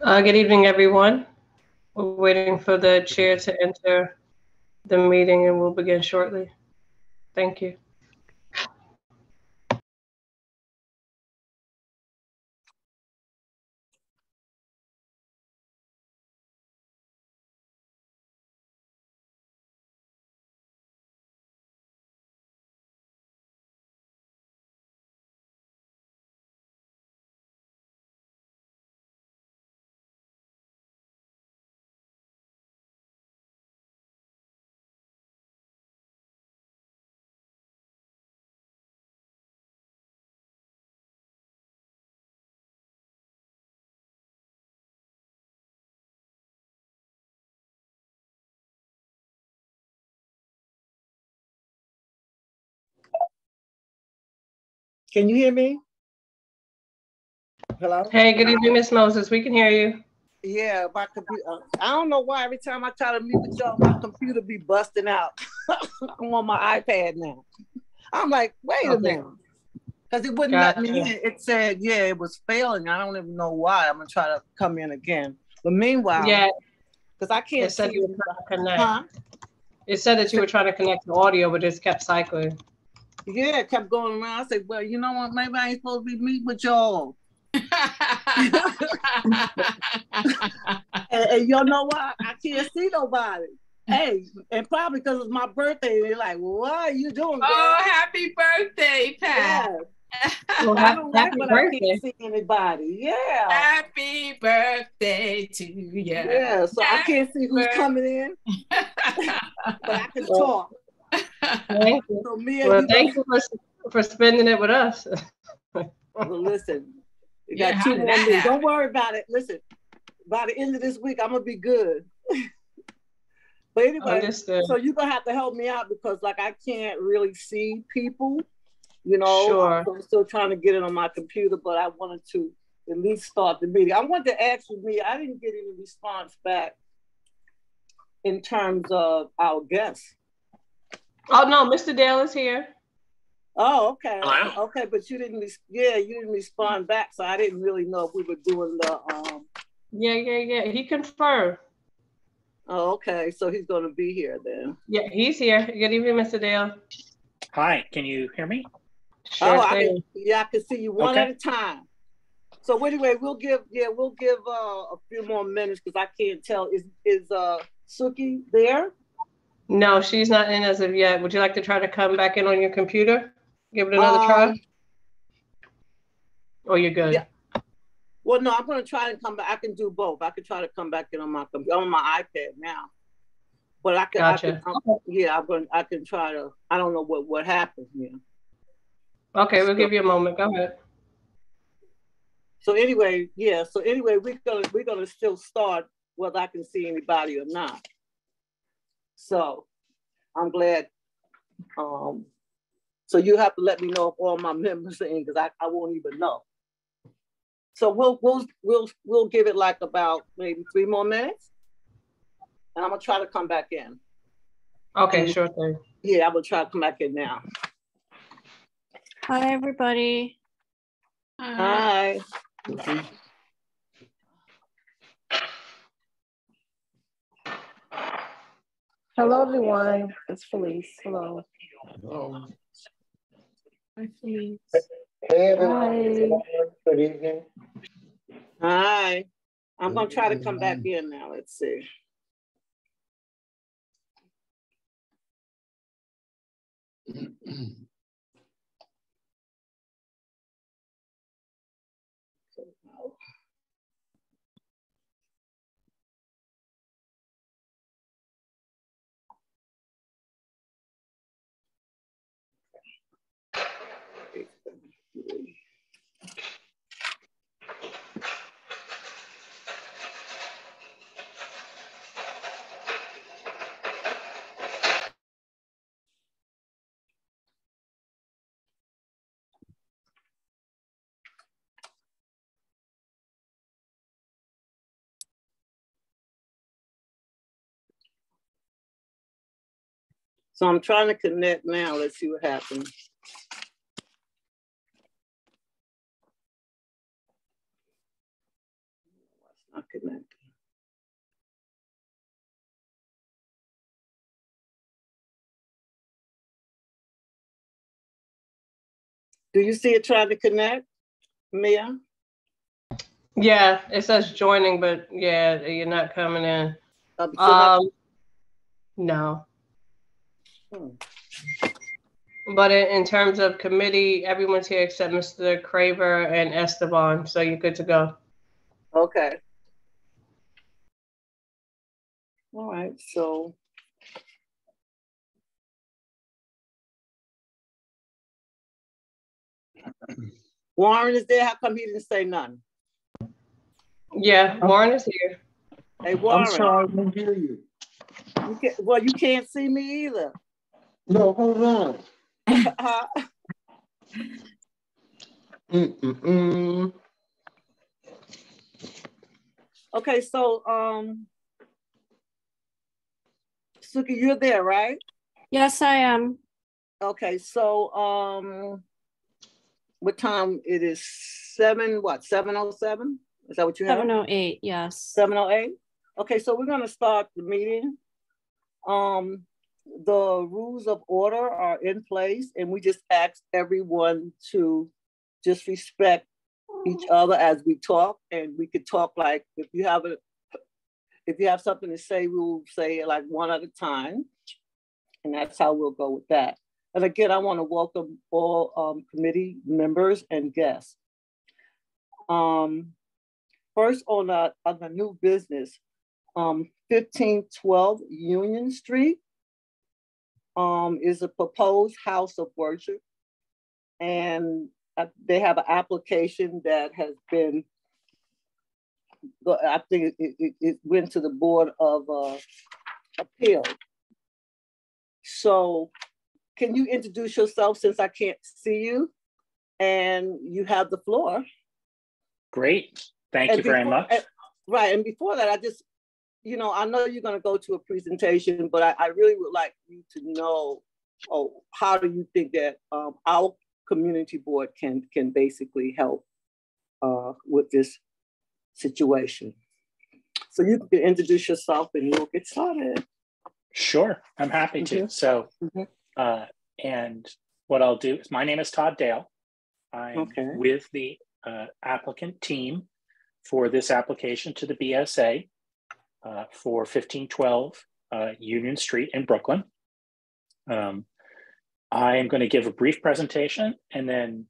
Good evening, everyone. We're waiting for the chair to enter the meeting and we'll begin shortly. Thank you. Can you hear me? Hello? Hey, good evening, Miss Moses. We can hear you. Yeah, my computer. I don't know why every time I try to mute y'all, my computer be busting out. I'm on my iPad now. I'm like, wait a minute. Because it wouldn't let me in. It said, yeah, it was failing. I don't even know why. I'm going to try to come in again. But meanwhile, because I can't see you were trying to connect. Huh? It said that you were trying to connect to audio, but just kept cycling. Yeah, it kept going around. I said, well, you know what? Maybe I ain't supposed to be meeting with y'all. and you know what? I can't see nobody. Hey, and probably because it's my birthday, they're like, what are you doing, girl? Oh, happy birthday, Pat. Yeah. Well, I don't like when I can't see anybody. Yeah. Happy birthday to you. Yeah, so I can't see who's coming in, but I can talk. Thank you. So thank you for spending it with us. Well, listen, you got 2 more minutes. Don't worry about it. Listen, by the end of this week, I'm going to be good. But anyway, so you're going to have to help me out because, like, I can't really see people, you know. Sure. So I'm still trying to get it on my computer, but I wanted to at least start the meeting. I wanted to ask you, I didn't get any response back in terms of our guests. Oh, no, Mr. Dale is here. Oh, okay. Hello? Okay, but you didn't respond back, so I didn't really know if we were doing the Yeah. He confirmed. Oh, okay. So he's going to be here then. Yeah, he's here. Good evening, Mr. Dale. Hi, can you hear me? Sure I can see you one at a time. So anyway, we'll give a few more minutes because I can't tell. Is Suki there? No, she's not in as of yet. Would you like to try to come back in on your computer? Give it another try? Or you're good? Yeah. Well, no, I'm going to try and come back. I can do both. I can try to come back in on my computer, on my iPad now. But I can, I can try to. I don't know what happened here. Okay, we'll give you a moment. Go ahead. So anyway, we're gonna still start whether I can see anybody or not. So I'm glad. So you have to let me know if all my members are in because I won't even know. So we'll give it like about maybe 3 more minutes, and I'm gonna try to come back in. Okay, sure thing. Yeah, I'm gonna try to come back in now. Hi, everybody. Hi. Hello, everyone. It's Felice. Hello. Hello. Hi, Felice. Hey, everyone. Good evening. Hi. I'm going to try to come back in now. Let's see. So I'm trying to connect now. Let's see what happens. not connected. Do you see it trying to connect, Mia? Yeah, it says joining, but yeah, you're not coming in. No. But in terms of committee, everyone's here except Mr. Craver and Esteban, so you're good to go. Okay. All right, so. Warren is there. How come he didn't say none? Yeah, Warren is here. Hey, Warren. I'm sorry, I didn't hear you. Well, you can't see me either. No, hold on. Okay, so Suki, you're there, right? Yes, I am. Okay, so what time it is? 7:07? Is that what you have? 7:08, yes. 7:08? Okay, so we're gonna start the meeting. The rules of order are in place, and we just ask everyone to just respect each other as we talk, and we could talk like if you have something to say, we'll say it like one at a time, and that's how we'll go with that. And again, I want to welcome all committee members and guests. First on the new business, 1512 Union Street is a proposed house of worship, and they have an application that has been, I think it went to the Board of Appeal. So can you introduce yourself since I can't see you? And you have the floor. Great. Thank you very much. Right. And before that, I just, I know you're going to go to a presentation, but I really would like you to know, how do you think that our community board can basically help with this situation? So you can introduce yourself and we'll get started. Sure, I'm happy to. So, and what I'll do is, my name is Todd Dale. I'm with the applicant team for this application to the BSA for 1512 Union Street in Brooklyn. I am going to give a brief presentation and then,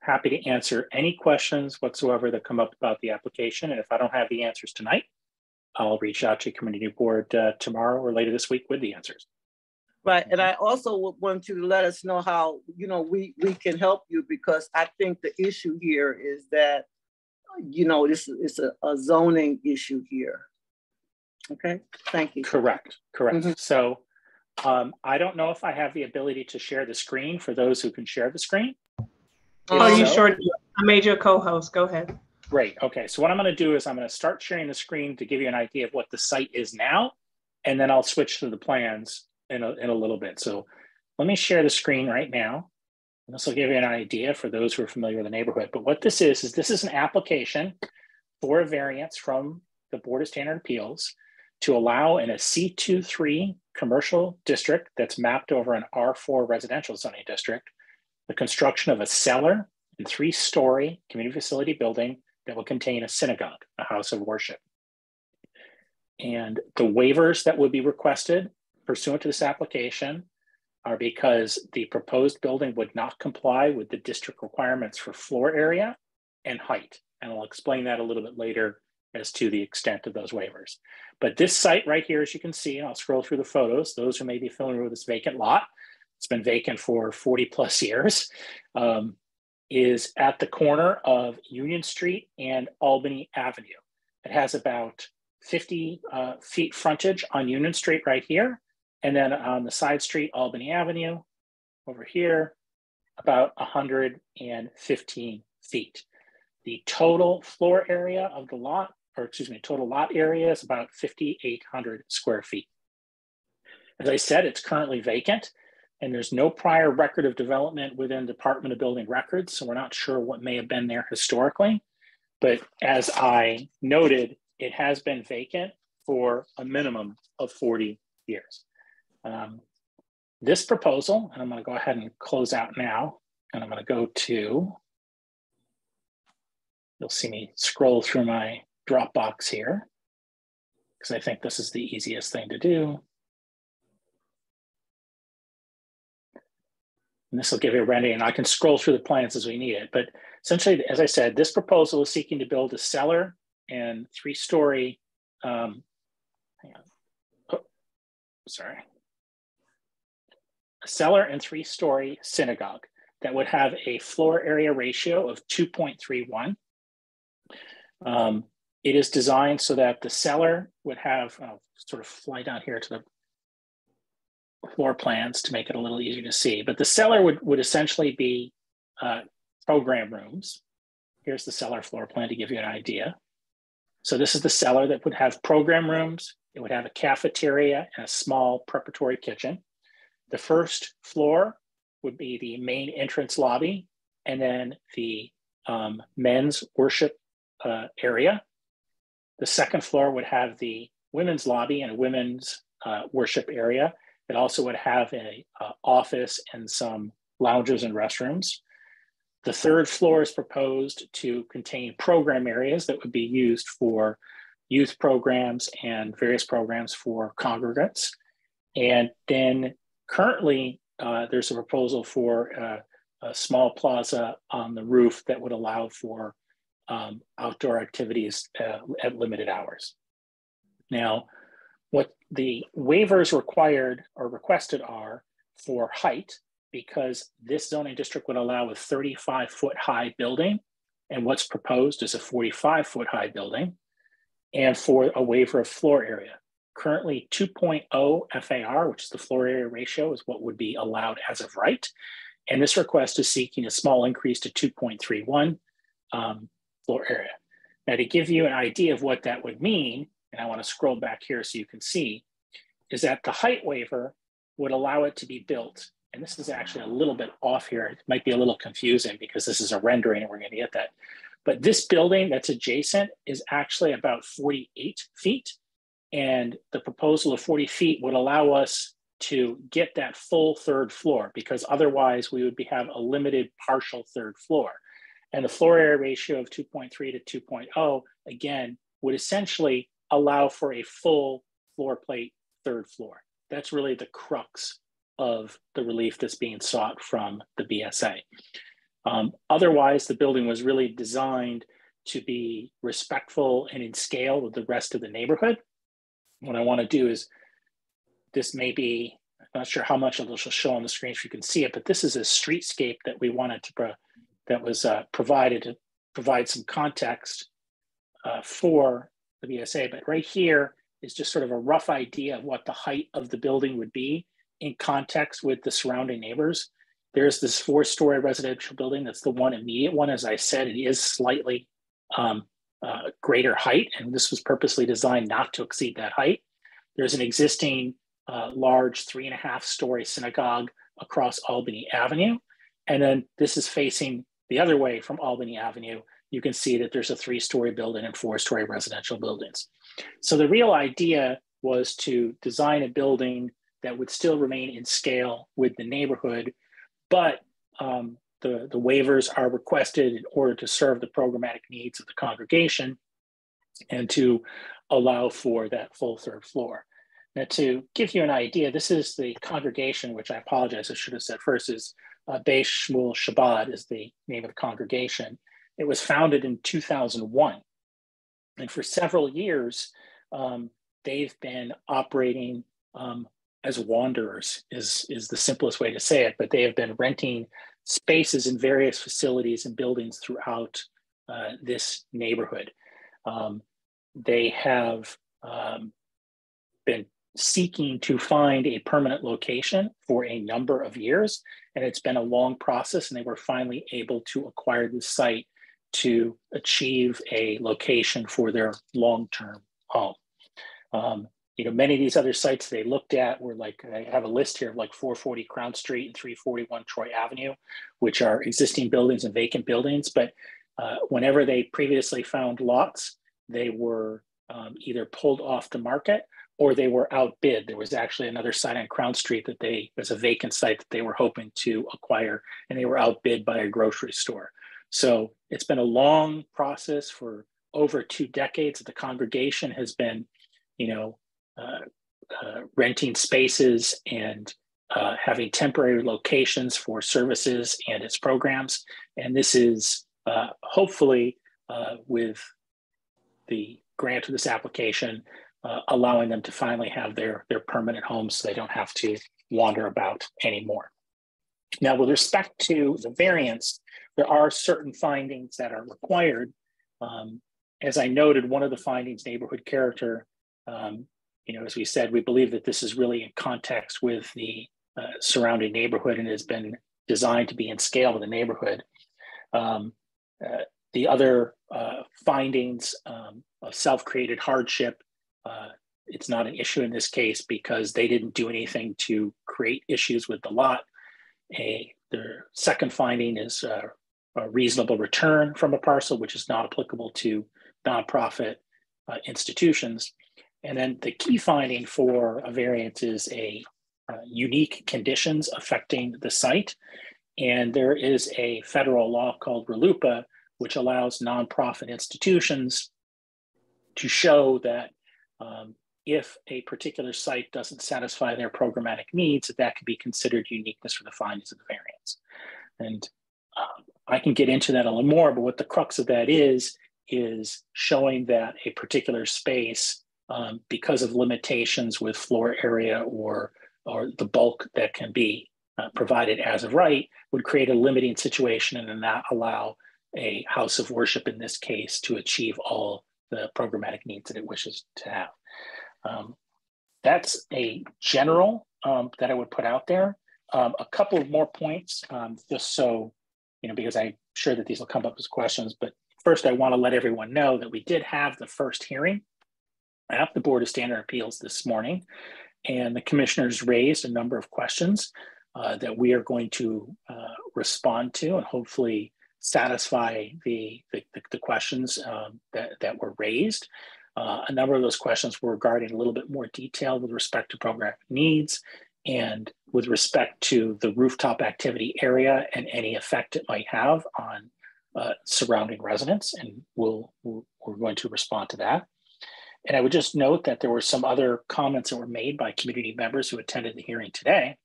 happy to answer any questions whatsoever that come up about the application. And if I don't have the answers tonight, I'll reach out to community board tomorrow or later this week with the answers. Right, and I also want you to let us know how, we can help you, because I think the issue here is that, this is a zoning issue here. Okay, thank you. Correct. So I don't know if I have the ability to share the screen for those who can share the screen. You sure do. I made you a co-host. Go ahead. Great. Okay. So what I'm going to do is I'm going to start sharing the screen to give you an idea of what the site is now, and then I'll switch to the plans in a little bit. So let me share the screen right now. And this will give you an idea for those who are familiar with the neighborhood. But what this is this is an application for a variance from the Board of Standard Appeals to allow in a C23 commercial district that's mapped over an R4 residential zoning district, the construction of a cellar and 3-story community facility building that will contain a synagogue, a house of worship. And the waivers that would be requested pursuant to this application are because the proposed building would not comply with the district requirements for floor area and height. And I'll explain that a little bit later as to the extent of those waivers. But this site right here, as you can see, and I'll scroll through the photos, those who may be familiar with this vacant lot, it's been vacant for 40 plus years, is at the corner of Union Street and Albany Avenue. It has about 50 feet frontage on Union Street right here. And then on the side street, Albany Avenue, over here, about 115 feet. The total floor area of the lot, total lot area is about 5,800 square feet. As I said, it's currently vacant, and there's no prior record of development within Department of Building Records, so we're not sure what may have been there historically. But as I noted it has been vacant for a minimum of 40 years. This proposal, and I'm going to go ahead and close out now, and I'm going to go to, you'll see me scroll through my Dropbox here, because I think this is the easiest thing to do. And this will give you a rendering, and I can scroll through the plans as we need it. But essentially, as I said, this proposal is seeking to build a cellar and 3-story, hang on, oh, sorry. A cellar and 3-story synagogue that would have a floor area ratio of 2.31. It is designed so that the cellar would have, I'll sort of fly down here to the floor plans to make it a little easier to see, but the cellar would essentially be program rooms. Here's the cellar floor plan to give you an idea. So this is the cellar that would have program rooms. It would have a cafeteria and a small preparatory kitchen. The first floor would be the main entrance lobby, and then the men's worship area. The second floor would have the women's lobby and a women's worship area. It also would have an office and some lounges and restrooms. The third floor is proposed to contain program areas that would be used for youth programs and various programs for congregants. And then currently, there's a proposal for a small plaza on the roof that would allow for outdoor activities at limited hours. Now, what the waivers required or requested are for height, because this zoning district would allow a 35-foot high building, and what's proposed is a 45-foot high building, and for a waiver of floor area. Currently 2.0 FAR, which is the floor area ratio, is what would be allowed as of right. And this request is seeking a small increase to 2.31 floor area. Now, to give you an idea of what that would mean, and I want to scroll back here so you can see, is that the height waiver would allow it to be built. And this is actually a little bit off here. It might be a little confusing because this is a rendering and we're going to get that. But this building that's adjacent is actually about 48 feet. And the proposal of 40 feet would allow us to get that full third floor, because otherwise we would have a limited partial third floor. And the floor area ratio of 2.3 to 2.0, again, would essentially allow for a full floor plate third floor. That's really the crux of the relief that's being sought from the BSA. Otherwise, the building was really designed to be respectful and in scale with the rest of the neighborhood. What I want to do is, this may be, I'm not sure how much it'll show on the screen so you can see it, but this is a streetscape that we wanted to, that was provided to provide some context for the BSA. But right here is just sort of a rough idea of what the height of the building would be in context with the surrounding neighbors. There's this 4-story residential building. That's the one immediate one. As I said, it is slightly greater height, and this was purposely designed not to exceed that height. There's an existing large 3.5-story synagogue across Albany Avenue. And then this is facing the other way from Albany Avenue. You can see that there's a 3-story building and 4-story residential buildings. So the real idea was to design a building that would still remain in scale with the neighborhood, but the waivers are requested in order to serve the programmatic needs of the congregation and to allow for that full third floor. Now, to give you an idea, this is the congregation, which I apologize, I should have said first, is Beis Shmuel Shabbat is the name of the congregation. It was founded in 2001. And for several years, they've been operating as wanderers, is the simplest way to say it, but they have been renting spaces in various facilities and buildings throughout this neighborhood. They have been seeking to find a permanent location for a number of years, and it's been a long process, and they were finally able to acquire the site to achieve a location for their long-term home. Many of these other sites they looked at were like, I have a list here of like 440 Crown Street and 341 Troy Avenue, which are existing buildings and vacant buildings. But whenever they previously found lots, they were either pulled off the market or they were outbid. There was actually another site on Crown Street that was a vacant site that they were hoping to acquire, and they were outbid by a grocery store. So it's been a long process for over 2 decades. The congregation has been, renting spaces and having temporary locations for services and its programs. And this is hopefully with the grant of this application, allowing them to finally have their permanent homes so they don't have to wander about anymore. Now, with respect to the variance, there are certain findings that are required. As I noted, one of the findings, neighborhood character, as we said, we believe that this is really in context with the surrounding neighborhood and has been designed to be in scale with the neighborhood. The other findings of self-created hardship, it's not an issue in this case because they didn't do anything to create issues with the lot. The second finding is a reasonable return from a parcel, which is not applicable to nonprofit institutions. And then the key finding for a variance is a unique conditions affecting the site. And there is a federal law called ULURP, which allows nonprofit institutions to show that if a particular site doesn't satisfy their programmatic needs, that could be considered uniqueness for the findings of the variance. And I can get into that a little more, but what the crux of that is showing that a particular space, because of limitations with floor area or the bulk that can be provided as of right, would create a limiting situation and not allow a house of worship in this case to achieve all the programmatic needs that it wishes to have. That's a general that I would put out there. A couple of more points, just so, because I'm sure that these will come up as questions, but first I want to let everyone know that we did have the first hearing at the Board of Standard Appeals this morning, and the commissioners raised a number of questions that we are going to respond to and hopefully satisfy the questions that were raised. A number of those questions were regarding a little bit more detail with respect to programmatic needs and with respect to the rooftop activity area and any effect it might have on surrounding residents. And we're going to respond to that. And I would just note that there were some other comments that were made by community members who attended the hearing today.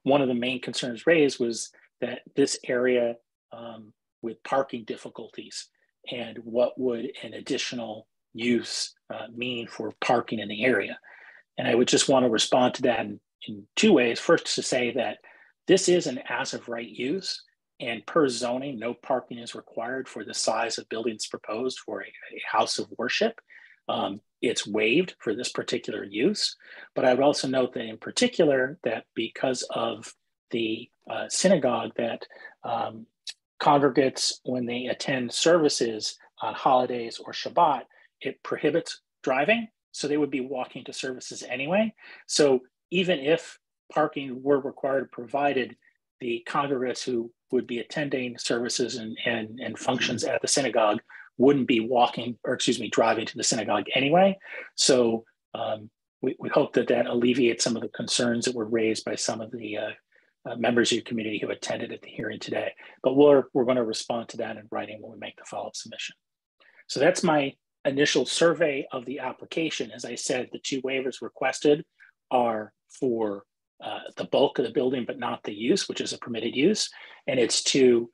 One of the main concerns raised was that this area with parking difficulties and what would an additional use mean for parking in the area. And I would just want to respond to that in 2 ways. First, to say that this is an as of right use, and per zoning, no parking is required for the size of buildings proposed for a house of worship. It's waived for this particular use. But I would also note that in particular that because of the synagogue, that congregates, when they attend services on holidays or Shabbat, it prohibits driving. So they would be walking to services anyway. So even if parking were required, provided the congregates who would be attending services and functions at the synagogue wouldn't be driving to the synagogue anyway. So we hope that alleviates some of the concerns that were raised by some of the members of your community who attended at the hearing today. But we're going to respond to that in writing when we make the follow-up submission. So that's my initial survey of the application. As I said, the 2 waivers requested are for the bulk of the building, but not the use, which is a permitted use. And it's to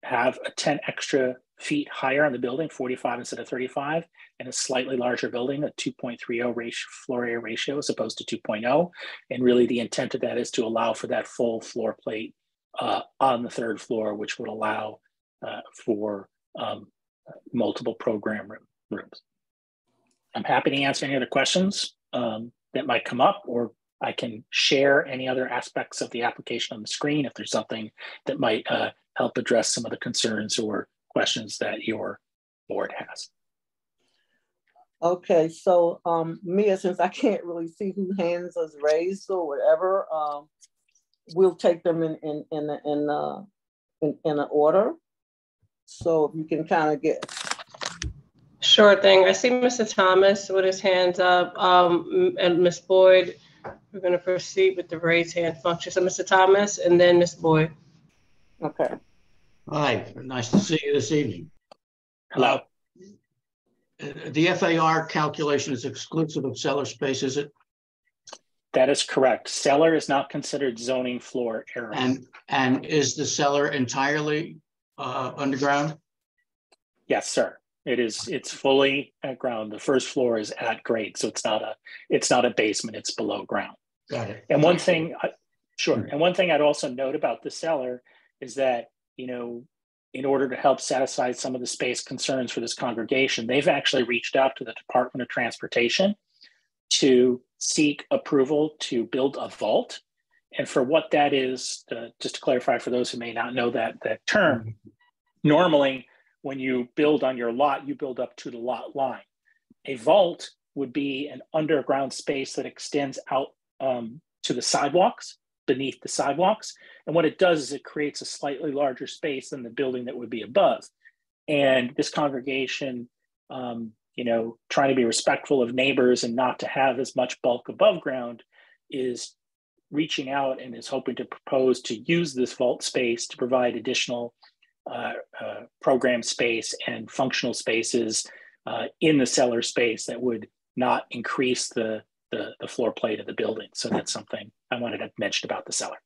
have a 10 extra feet higher on the building, 45 instead of 35, and a slightly larger building, a 2.30 floor area ratio as opposed to 2.0. And really the intent of that is to allow for that full floor plate on the 3rd floor, which would allow for multiple program rooms. I'm happy to answer any other questions that might come up, or I can share any other aspects of the application on the screen if there's something that might help address some of the concerns or questions that your board has. Okay, so Mia, since I can't really see who hands is raised or whatever, we'll take them in an order. So if you can kind of get Sure thing. I see Mr. Thomas with his hands up, and Ms. Boyd. We're going to proceed with the raise hand function. So Mr. Thomas and then Ms. Boyd. Okay. Hi, nice to see you this evening. Hello. The FAR calculation is exclusive of cellar space, is it? That is correct. Cellar is not considered zoning floor area. And is the cellar entirely underground? Yes, sir. It is. It's fully at ground. The first floor is at grade, so it's not a basement. It's below ground. Got it. And one thing, sure. And one thing I'd also note about the cellar is that, you know, in order to help satisfy some of the space concerns for this congregation, they've actually reached out to the Department of Transportation to seek approval to build a vault. And for what that is, just to clarify for those who may not know that term, normally when you build on your lot, you build up to the lot line. A vault would be an underground space that extends out to the sidewalks, beneath the sidewalks. And what it does is it creates a slightly larger space than the building that would be above. And this congregation, you know, trying to be respectful of neighbors and not to have as much bulk above ground, is reaching out and is hoping to propose to use this vault space to provide additional program space and functional spaces in the cellar space that would not increase the floor plate of the building. So that's something I wanted to mention about the cellar.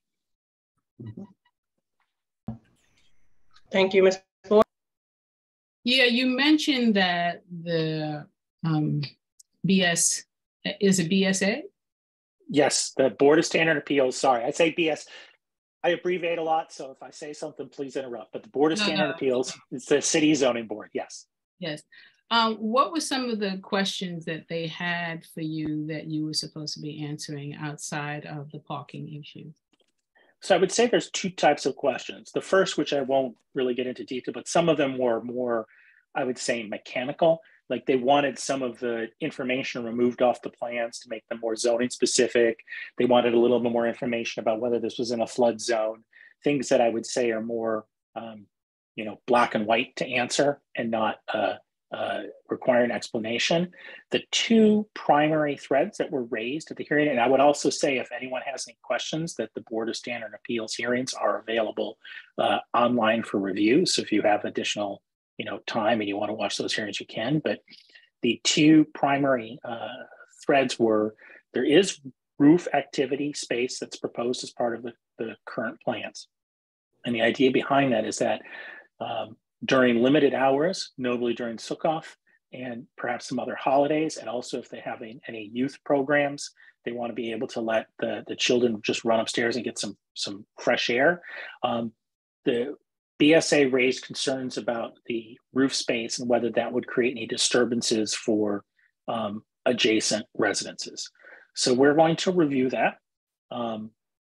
Thank you, Ms. Boyd. Yeah, you mentioned that the BS, is it BSA? Yes, the Board of Standard Appeals, sorry, I say BS. I abbreviate a lot, so if I say something, please interrupt. But the Board of Standard Appeals, it's the city zoning board, yes. Yes. What were some of the questions that they had for you that you were supposed to be answering outside of the parking issue? So I would say there's two types of questions. The first, which I won't really get into detail, but some of them were more, I would say, mechanical. Like they wanted some of the information removed off the plans to make them more zoning specific. They wanted a little bit more information about whether this was in a flood zone, things that I would say are more, you know, black and white to answer and not require an explanation. The two primary threads that were raised at the hearing, and I would also say if anyone has any questions, that the Board of Standard Appeals hearings are available online for review. So if you have additional, you know, time and you want to watch those hearings, you can. But the two primary threads were, there is roof activity space that's proposed as part of the current plans. And the idea behind that is that during limited hours, notably during Sukkot and perhaps some other holidays, and also if they have any youth programs, they want to be able to let the children just run upstairs and get some fresh air. The BSA raised concerns about the roof space and whether that would create any disturbances for adjacent residences. So we're going to review that.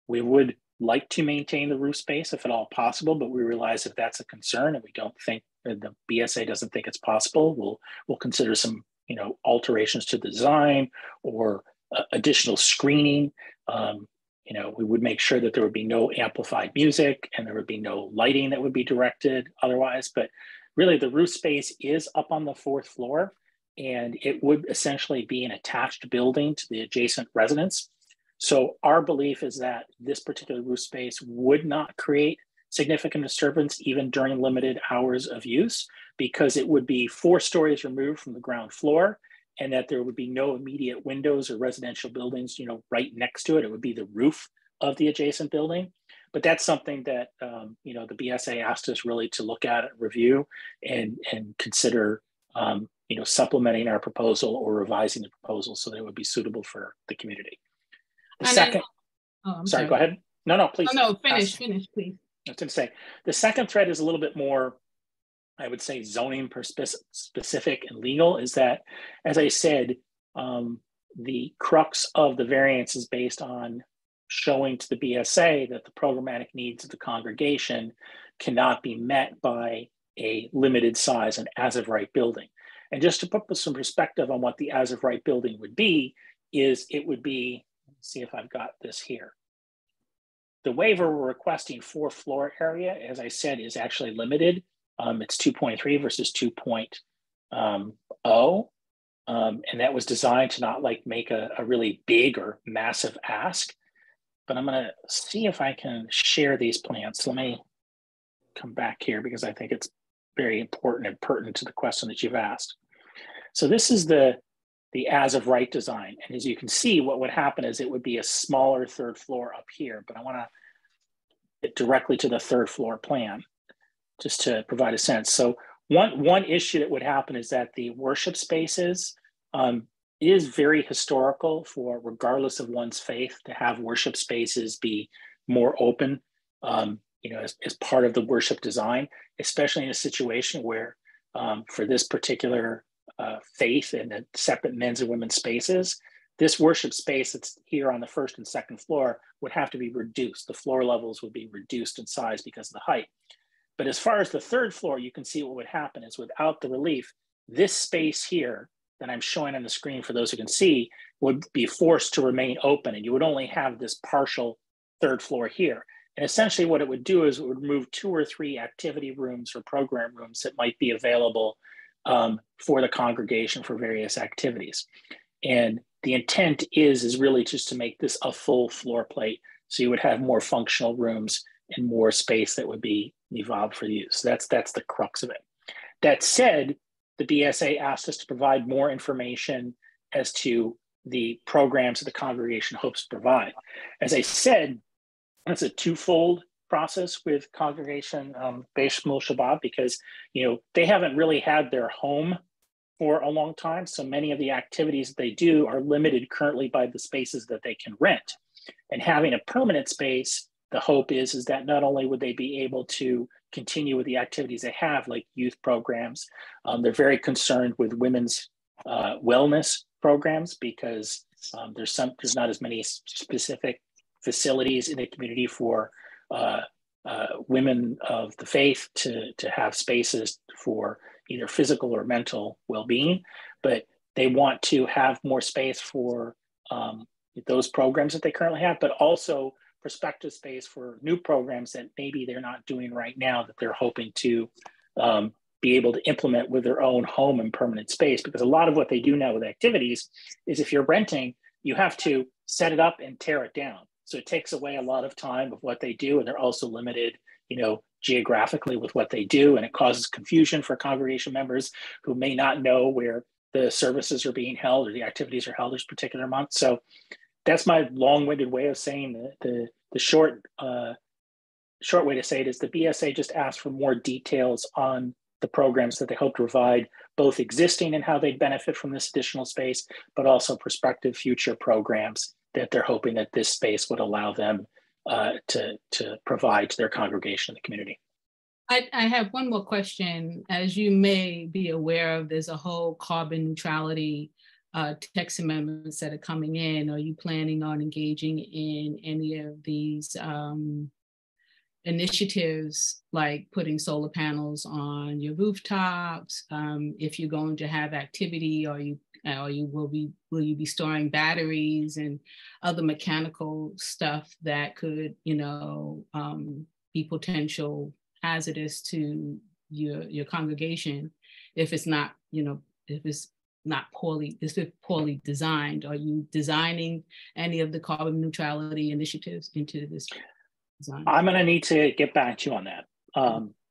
We would like to maintain the roof space if at all possible, but we realize if that's a concern and we don't think, the BSA doesn't think it's possible, we'll consider some, you know, alterations to the design or additional screening. You know, we would make sure that there would be no amplified music and there would be no lighting that would be directed otherwise. But really the roof space is up on the 4th floor and it would essentially be an attached building to the adjacent residence. So our belief is that this particular roof space would not create significant disturbance even during limited hours of use, because it would be 4 stories removed from the ground floor and that there would be no immediate windows or residential buildings, you know, right next to it. It would be the roof of the adjacent building. But that's something that, you know, the BSA asked us really to look at, review, and consider, you know, supplementing our proposal or revising the proposal so that it would be suitable for the community. The second, sorry, go ahead. No, please. No, finish, please. I was going to say, the second thread is a little bit more, I would say, zoning specific and legal, is that, as I said, the crux of the variance is based on showing to the BSA that the programmatic needs of the congregation cannot be met by a limited size and as of right building. And just to put some perspective on what the as of right building would be, is it would be, let's see if I've got this here. The waiver we're requesting for floor area, as I said, is actually limited. It's 2.3 versus 2.5 O. And that was designed to not like make a really big or massive ask. But I'm going to see if I can share these plans. Let me come back here because I think it's very important and pertinent to the question that you've asked. So this is the as of right design. And as you can see, what would happen is it would be a smaller third floor up here, but I want to get directly to the third floor plan just to provide a sense. So one issue that would happen is that the worship spaces is very historical for, regardless of one's faith, to have worship spaces be more open, you know, as part of the worship design, especially in a situation where for this particular faith and the separate men's and women's spaces, this worship space that's here on the first and second floor would have to be reduced. The floor levels would be reduced in size because of the height. But as far as the third floor, you can see what would happen is without the relief, this space here that I'm showing on the screen for those who can see would be forced to remain open, and you would only have this partial third floor here. And essentially what it would do is it would remove 2 or 3 activity rooms or program rooms that might be available for the congregation for various activities. And the intent is really just to make this a full floor plate. So you would have more functional rooms and more space that would be evolved for use. That's the crux of it. That said, the BSA asked us to provide more information as to the programs that the congregation hopes to provide. As I said, it's a twofold process with congregation Beis Shmuel Shabbat, because they haven't really had their home for a long time. So many of the activities that they do are limited currently by the spaces that they can rent. And having a permanent space, the hope is that not only would they be able to continue with the activities they have, like youth programs, they're very concerned with women's wellness programs, because there's not as many specific facilities in the community for women of the faith to have spaces for either physical or mental well-being, but they want to have more space for those programs that they currently have, but also prospective space for new programs that maybe they're not doing right now that they're hoping to be able to implement with their own home and permanent space. Because a lot of what they do now with activities is, if you're renting, you have to set it up and tear it down. So it takes away a lot of time of what they do, and they're also limited, geographically with what they do, and it causes confusion for congregation members who may not know where the services are being held or the activities are held this particular month. So that's my long-winded way of saying that the short way to say it is the BSA just asked for more details on the programs that they hope to provide, both existing and how they benefit from this additional space, but also prospective future programs that they're hoping that this space would allow them to provide to their congregation and the community. I have one more question. As you may be aware of, there's a whole carbon neutrality text amendments that are coming in. Are you planning on engaging in any of these initiatives, like putting solar panels on your rooftops? If you're going to have activity, will you be storing batteries and other mechanical stuff that could be potential hazardous to your congregation if it's not poorly designed? Are you designing any of the carbon neutrality initiatives into this design? I'm going to need to get back to you on that.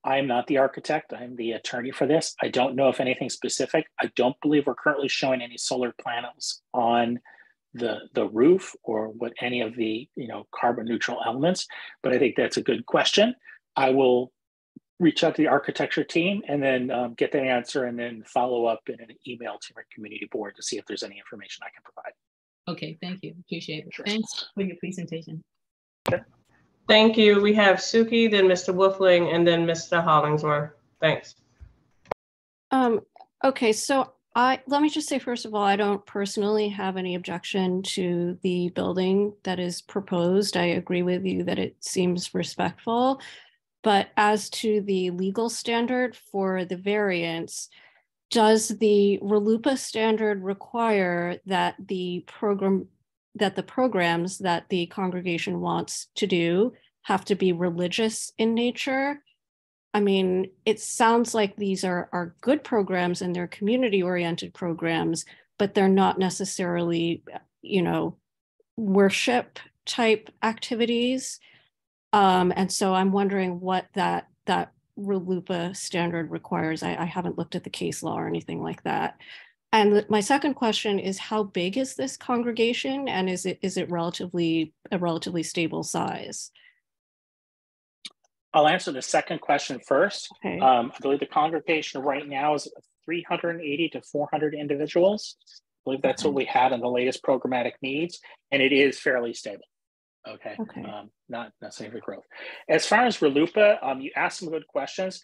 I am not the architect. I'm the attorney for this. I don't know if anything specific. I don't believe we're currently showing any solar panels on the roof or what any of the carbon neutral elements, but I think that's a good question. I will reach out to the architecture team and then get that answer, and then follow up in an email to our community board to see if there's any information I can provide. Okay, thank you. Appreciate it. Sure. Thanks for your presentation. Sure. Thank you. We have Suki, then Mr. Wolfling, and then Mr. Hollingsworth. Thanks. Okay, so let me just say, first of all, I don't personally have any objection to the building that is proposed. I agree with you that it seems respectful. But as to the legal standard for the variance, does the RLUIPA standard require that the programs that the congregation wants to do have to be religious in nature? I mean, it sounds like these are good programs and they're community-oriented programs, but they're not necessarily, you know, worship type activities. And so I'm wondering what that RLUIPA standard requires. I haven't looked at the case law or anything like that. And my second question is, how big is this congregation, and is it a relatively stable size? I'll answer the second question first. Okay. I believe the congregation right now is 380 to 400 individuals. I believe that's what we had in the latest programmatic needs, and it is fairly stable. Okay. Not necessarily for growth. As far as RLUIPA, you asked some good questions.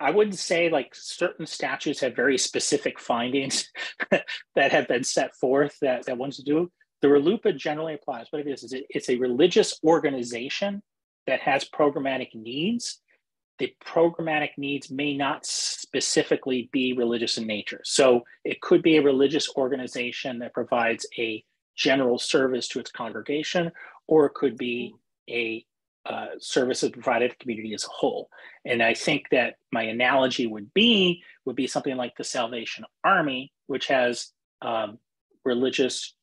I wouldn't say like certain statutes have very specific findings that have been set forth that ones to do. The RLUIPA generally applies. What it is it's a religious organization that has programmatic needs. The programmatic needs may not specifically be religious in nature. So it could be a religious organization that provides a general service to its congregation, or it could be a service that's provided to the community as a whole. And I think that my analogy would be something like the Salvation Army, which has religious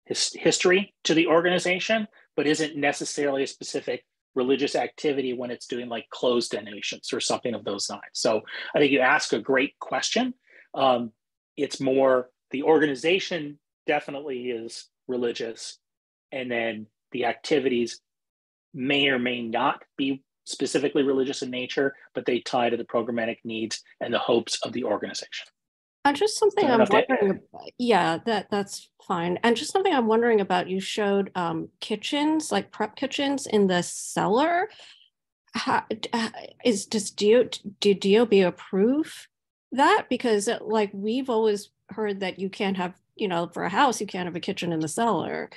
history to the organization, but isn't necessarily a specific religious activity when it's doing like clothes donations or something of those lines. So I think you ask a great question. It's more the organization definitely is religious, and then the activities may or may not be specifically religious in nature, but they tie to the programmatic needs and the hopes of the organization. And just something I'm wondering about, yeah, that's fine. And just something I'm wondering about, you showed kitchens, like prep kitchens in the cellar. Did DOB approve that? Because like we've always heard that you can't have, you know, for a house, you can't have a kitchen in the cellar.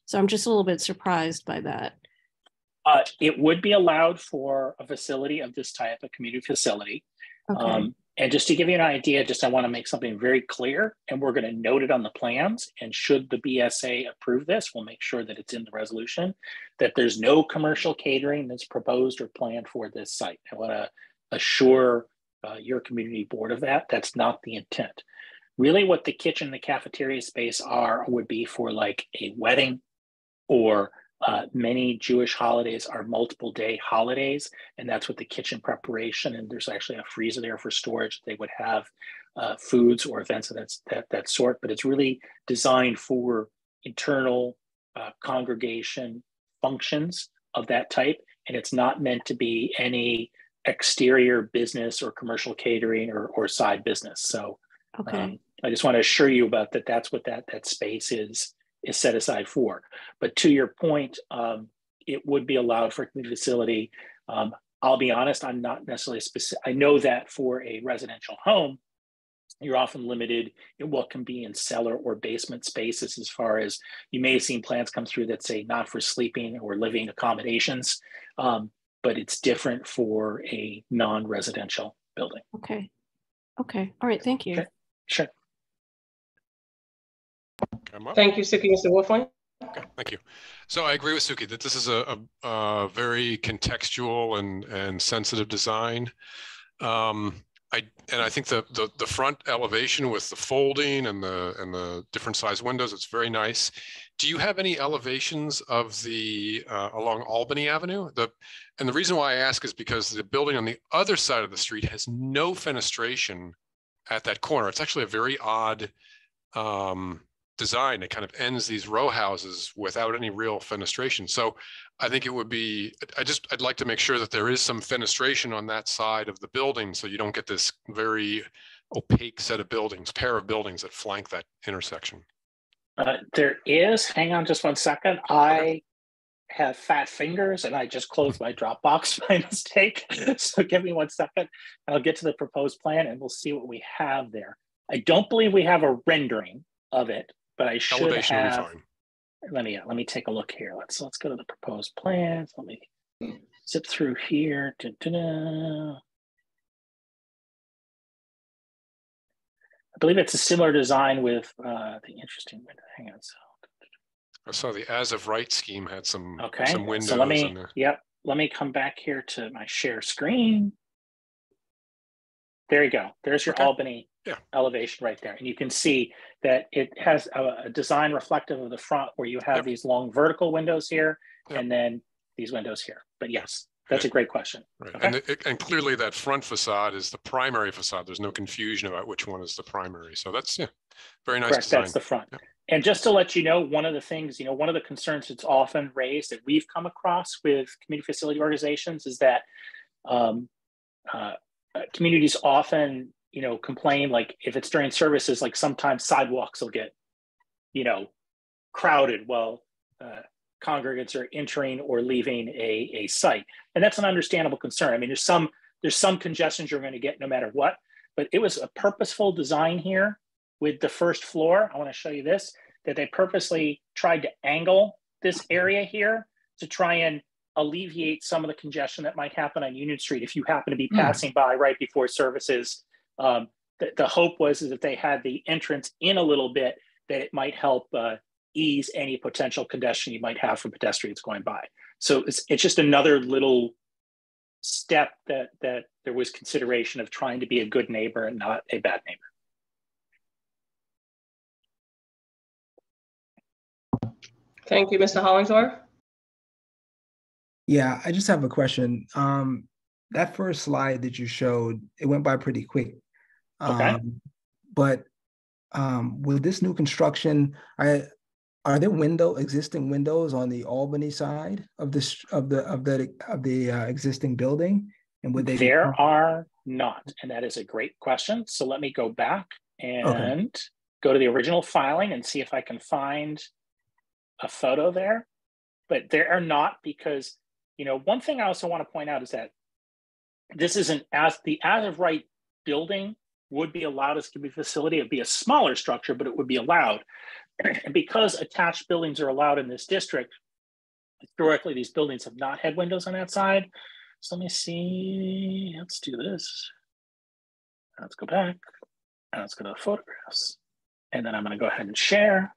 So I'm just a little bit surprised by that. It would be allowed for a facility of this type, a community facility. Okay. And just to give you an idea, I want to make something very clear, and we're going to note it on the plans. And should the BSA approve this, we'll make sure that it's in the resolution, that there's no commercial catering that's proposed or planned for this site. I want to assure your community board of that. That's not the intent. Really what the kitchen, the cafeteria space would be for like a wedding, or many Jewish holidays are multiple day holidays, and that's what the kitchen preparation, and there's actually a freezer there for storage. They would have foods or events of that sort, but it's really designed for internal congregation functions of that type, and it's not meant to be any exterior business or commercial catering or side business. So I just want to assure you about that. That's what that space is set aside for. But to your point, it would be allowed for a community facility. I'll be honest, I'm not necessarily specific. I know that for a residential home, you're often limited in what can be in cellar or basement spaces, as far as you may have seen plans come through that say not for sleeping or living accommodations, but it's different for a non-residential building. Okay. All right. Thank you. Sure. Thank you, Suki. Mr. Wolfling? Okay, thank you. So I agree with Suki that this is a very contextual and sensitive design. I think the front elevation with the folding and the different size windows, it's very nice. Do you have any elevations of the along Albany Avenue? And the reason why I ask is because the building on the other side of the street has no fenestration at that corner. It's actually a very odd design. It kind of ends these row houses without any real fenestration. So I think it would be, I'd like to make sure that there is some fenestration on that side of the building, so you don't get this very opaque set of buildings, pair of buildings that flank that intersection. There is, hang on just 1 second. I have fat fingers and I just closed my Dropbox by mistake. So give me 1 second. I'll get to the proposed plan and we'll see what we have there. I don't believe we have a rendering of it, but I should Elevation have. will be fine. Let me take a look here. Let's go to the proposed plans. Let me zip through here. I believe it's a similar design with the interesting window. Hang on. I saw the as of right scheme had some windows so let me, in there. Yep. let me come back here to my share screen. There you go. There's your Albany elevation right there. And you can see that it has a design reflective of the front where you have these long vertical windows here and then these windows here. But yes, that's a great question. Right. Okay. And clearly that front facade is the primary facade. There's no confusion about which one is the primary. So that's very nice design. That's the front. And just to let you know, one of the things, one of the concerns that's often raised that we've come across with community facility organizations is that communities often, complain, like if it's during services, like sometimes sidewalks will get, crowded while congregants are entering or leaving a site. And that's an understandable concern. I mean, there's some congestions you're going to get no matter what, but it was a purposeful design here with the first floor. I want to show you this, that they purposely tried to angle this area here to try and alleviate some of the congestion that might happen on Union Street if you happen to be passing by right before services. The hope was that if they had the entrance in a little bit, that it might help ease any potential congestion you might have from pedestrians going by. So it's just another little step that there was consideration of trying to be a good neighbor and not a bad neighbor. Thank you, Mr. Hollingsworth. Yeah, I just have a question. That first slide that you showed, it went by pretty quick. But with this new construction, are there existing windows on the Albany side of the existing building? And would they? There are not, and that is a great question. So let me go back and go to the original filing and see if I can find a photo there. But there are not, because one thing I also want to point out is that this isn't as of right building would be allowed as a community facility. It'd be a smaller structure, but it would be allowed. And because attached buildings are allowed in this district, historically, these buildings have not had windows on that side. So let me see, let's do this. Let's go back, and let's go to the photographs. And then I'm gonna go ahead and share.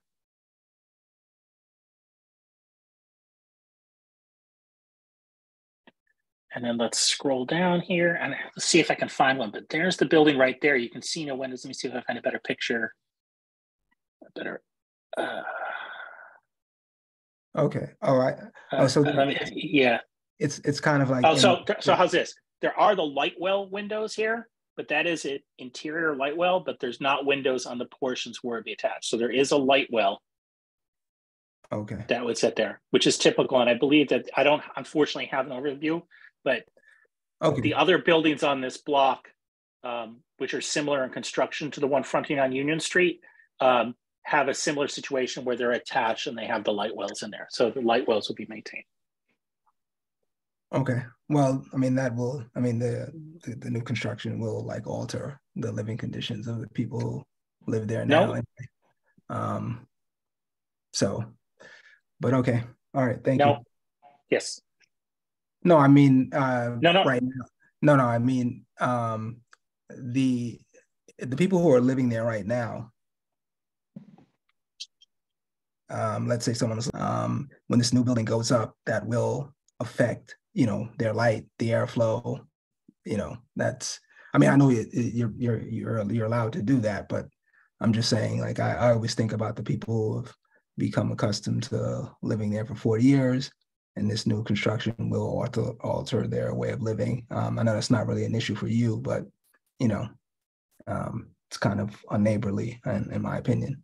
And then let's scroll down here and let's see if I can find one. But there's the building right there. You can see no windows. Let me see if I find a better picture. Okay. All right. It's kind of like. So how's this? There are the light well windows here, but that is an interior light well, but there's not windows on the portions where it be attached. So there is a light well. Okay. That would sit there, which is typical. And I believe that I don't unfortunately have an overview, but the other buildings on this block, which are similar in construction to the one fronting on Union Street, have a similar situation where they're attached and they have the light wells in there. So the light wells will be maintained. Okay. Well, I mean, the new construction will like alter the living conditions of the people who live there now. No. But okay. All right. Thank you. Yes. No, I mean, no. Right now. No, I mean, the people who are living there right now, let's say someone when this new building goes up, that will affect, their light, the airflow, that's, I mean, I know you're allowed to do that, but I'm just saying, like, I always think about the people who have become accustomed to living there for 40 years, and this new construction will alter their way of living. I know that's not really an issue for you, but, it's kind of unneighborly, in my opinion.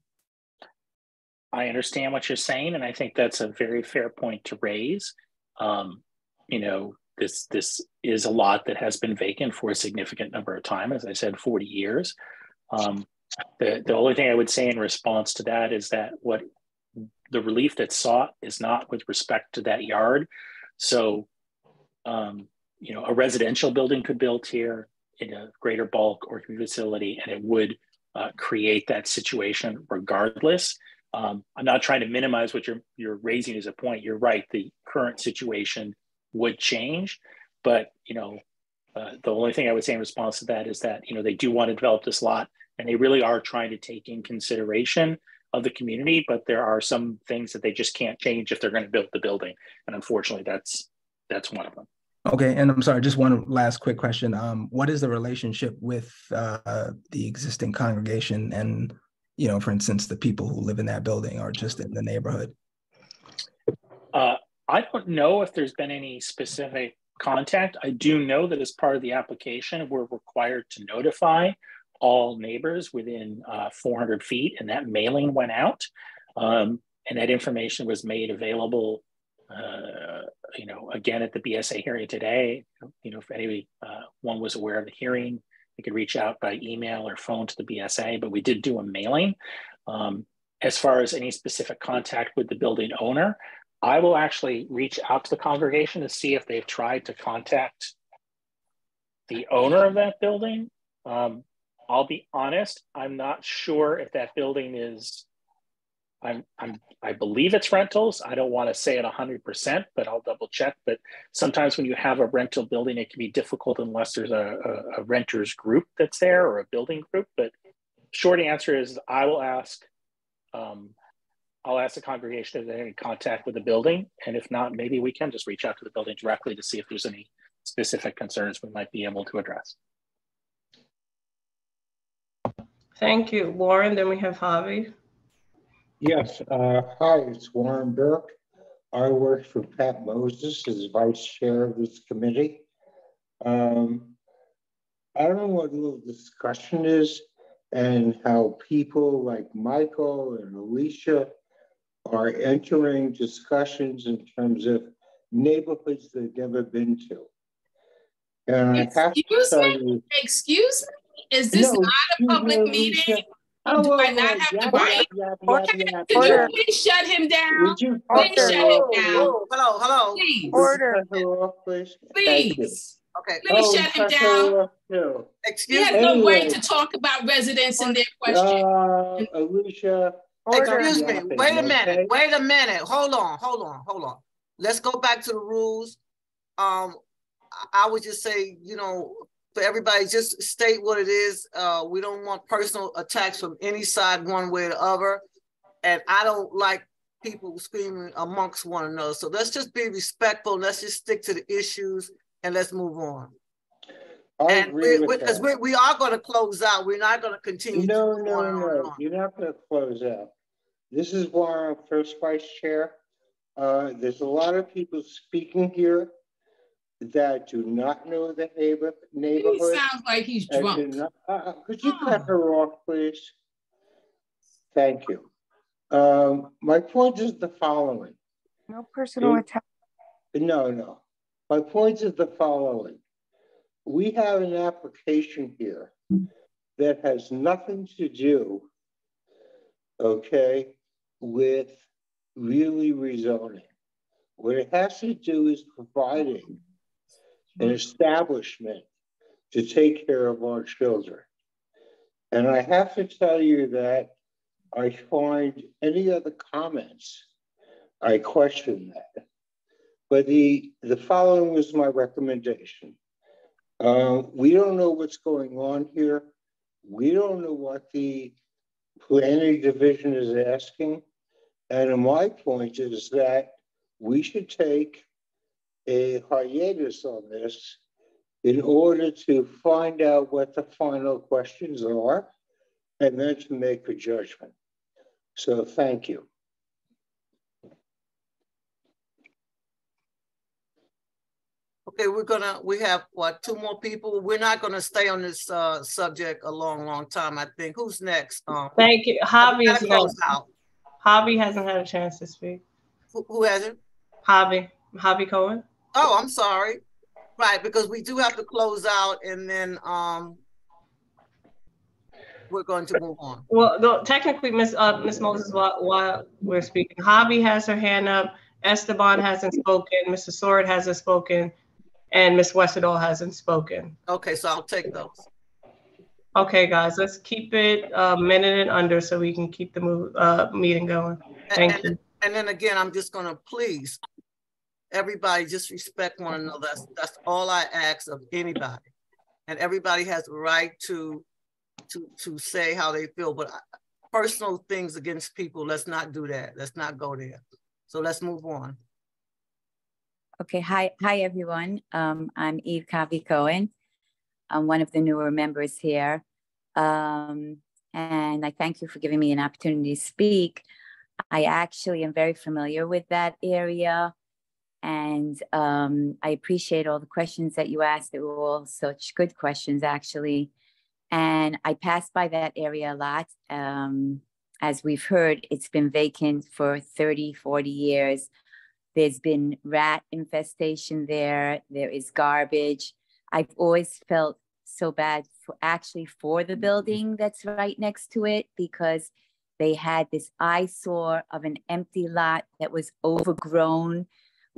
I understand what you're saying, and I think that's a very fair point to raise. This is a lot that has been vacant for a significant number of time, as I said, 40 years. The only thing I would say in response to that is that what the relief that's sought is not with respect to that yard. So, a residential building could be built here in a greater bulk or facility, and it would create that situation regardless. I'm not trying to minimize what you're raising as a point. You're right. The current situation would change, but the only thing I would say in response to that is that they do want to develop this lot, and they really are trying to take in consideration of the community, but there are some things that they just can't change if they're going to build the building, and unfortunately, that's that's one of them. Okay, and I'm sorry, just one last quick question. What is the relationship with the existing congregation and, you know, for instance, the people who live in that building or just in the neighborhood? I don't know if there's been any specific contact. I do know that as part of the application, we're required to notify all neighbors within 400 feet, and that mailing went out. And that information was made available, you know, again at the BSA hearing today. You know, if anyone was aware of the hearing, they could reach out by email or phone to the BSA, but we did do a mailing. As far as any specific contact with the building owner, I will actually reach out to the congregation to see if they've tried to contact the owner of that building. I'll be honest, I'm not sure if that building is, I believe it's rentals. I don't want to say it 100%, but I'll double check. But sometimes when you have a rental building, it can be difficult unless there's a renters group that's there or a building group. But short answer is I will ask, I'll ask the congregation if they're in contact with the building. And if not, maybe we can just reach out to the building directly to see if there's any specific concerns we might be able to address. Thank you, Warren. Then we have Javi. Yes, hi, it's Warren Burke. I work for Pat Moses as vice chair of this committee. I don't know what the discussion is and how people like Michael and Alicia are entering discussions in terms of neighborhoods they've never been to. And I have to tell you, excuse me? Is this not a public meeting? Do I not have the right? Could you please shut him down? Please shut him down. Hello. Please. Order. Please. Okay. Please shut him down. Excuse me. He has no right to talk about residents and their questions. Alicia. Excuse me. Wait a minute. Hold on. Let's go back to the rules. I would just say, you know, for everybody, just state what it is. We don't want personal attacks from any side, one way or the other. And I don't like people screaming amongst one another. So let's just be respectful. Let's just stick to the issues and let's move on. I agree with because we are going to close out. We're not going to continue. No. You're not going to close out. This is why I'm first vice chair. There's a lot of people speaking here that do not know the neighborhood. He sounds like he's drunk. Could you cut her off, please? Thank you. My point is the following. No personal attack. No. My point is the following. We have an application here that has nothing to do, okay, with really rezoning. What it has to do is providing an establishment to take care of our children. And I have to tell you that I find any other comments, I question that. But the following was my recommendation. We don't know what's going on here. We don't know what the planning division is asking. And my point is that we should take a hiatus on this in order to find out what the final questions are and then to make a judgment. So thank you. Okay, we have what, 2 more people? We're not gonna stay on this subject a long time, I think. Who's next? Thank you. Javi is next. Javi hasn't had a chance to speak. Who hasn't? Javi Cohen. Oh, I'm sorry. Right, because we do have to close out and then we're going to move on. Well, no, technically, Miss Moses, while we're speaking, Javi has her hand up. Esteban hasn't spoken. Mr. Sword hasn't spoken. And Ms. Westerdahl hasn't spoken. Okay, so I'll take those. Okay, guys, let's keep it a minute and under so we can keep the meeting going. Thank you. And then again, I'm just gonna please, everybody just respect one another. That's all I ask of anybody. And everybody has the right to say how they feel, but personal things against people, let's not do that. Let's not go there. So let's move on. Okay, hi everyone. I'm Eve Covey Cohen. I'm one of the newer members here. And I thank you for giving me an opportunity to speak. I actually am very familiar with that area. And I appreciate all the questions that you asked. They were all such good questions, actually. And I pass by that area a lot. As we've heard, it's been vacant for 30, 40 years. There's been rat infestation there. There is garbage. I've always felt so bad for the building that's right next to it, because they had this eyesore of an empty lot that was overgrown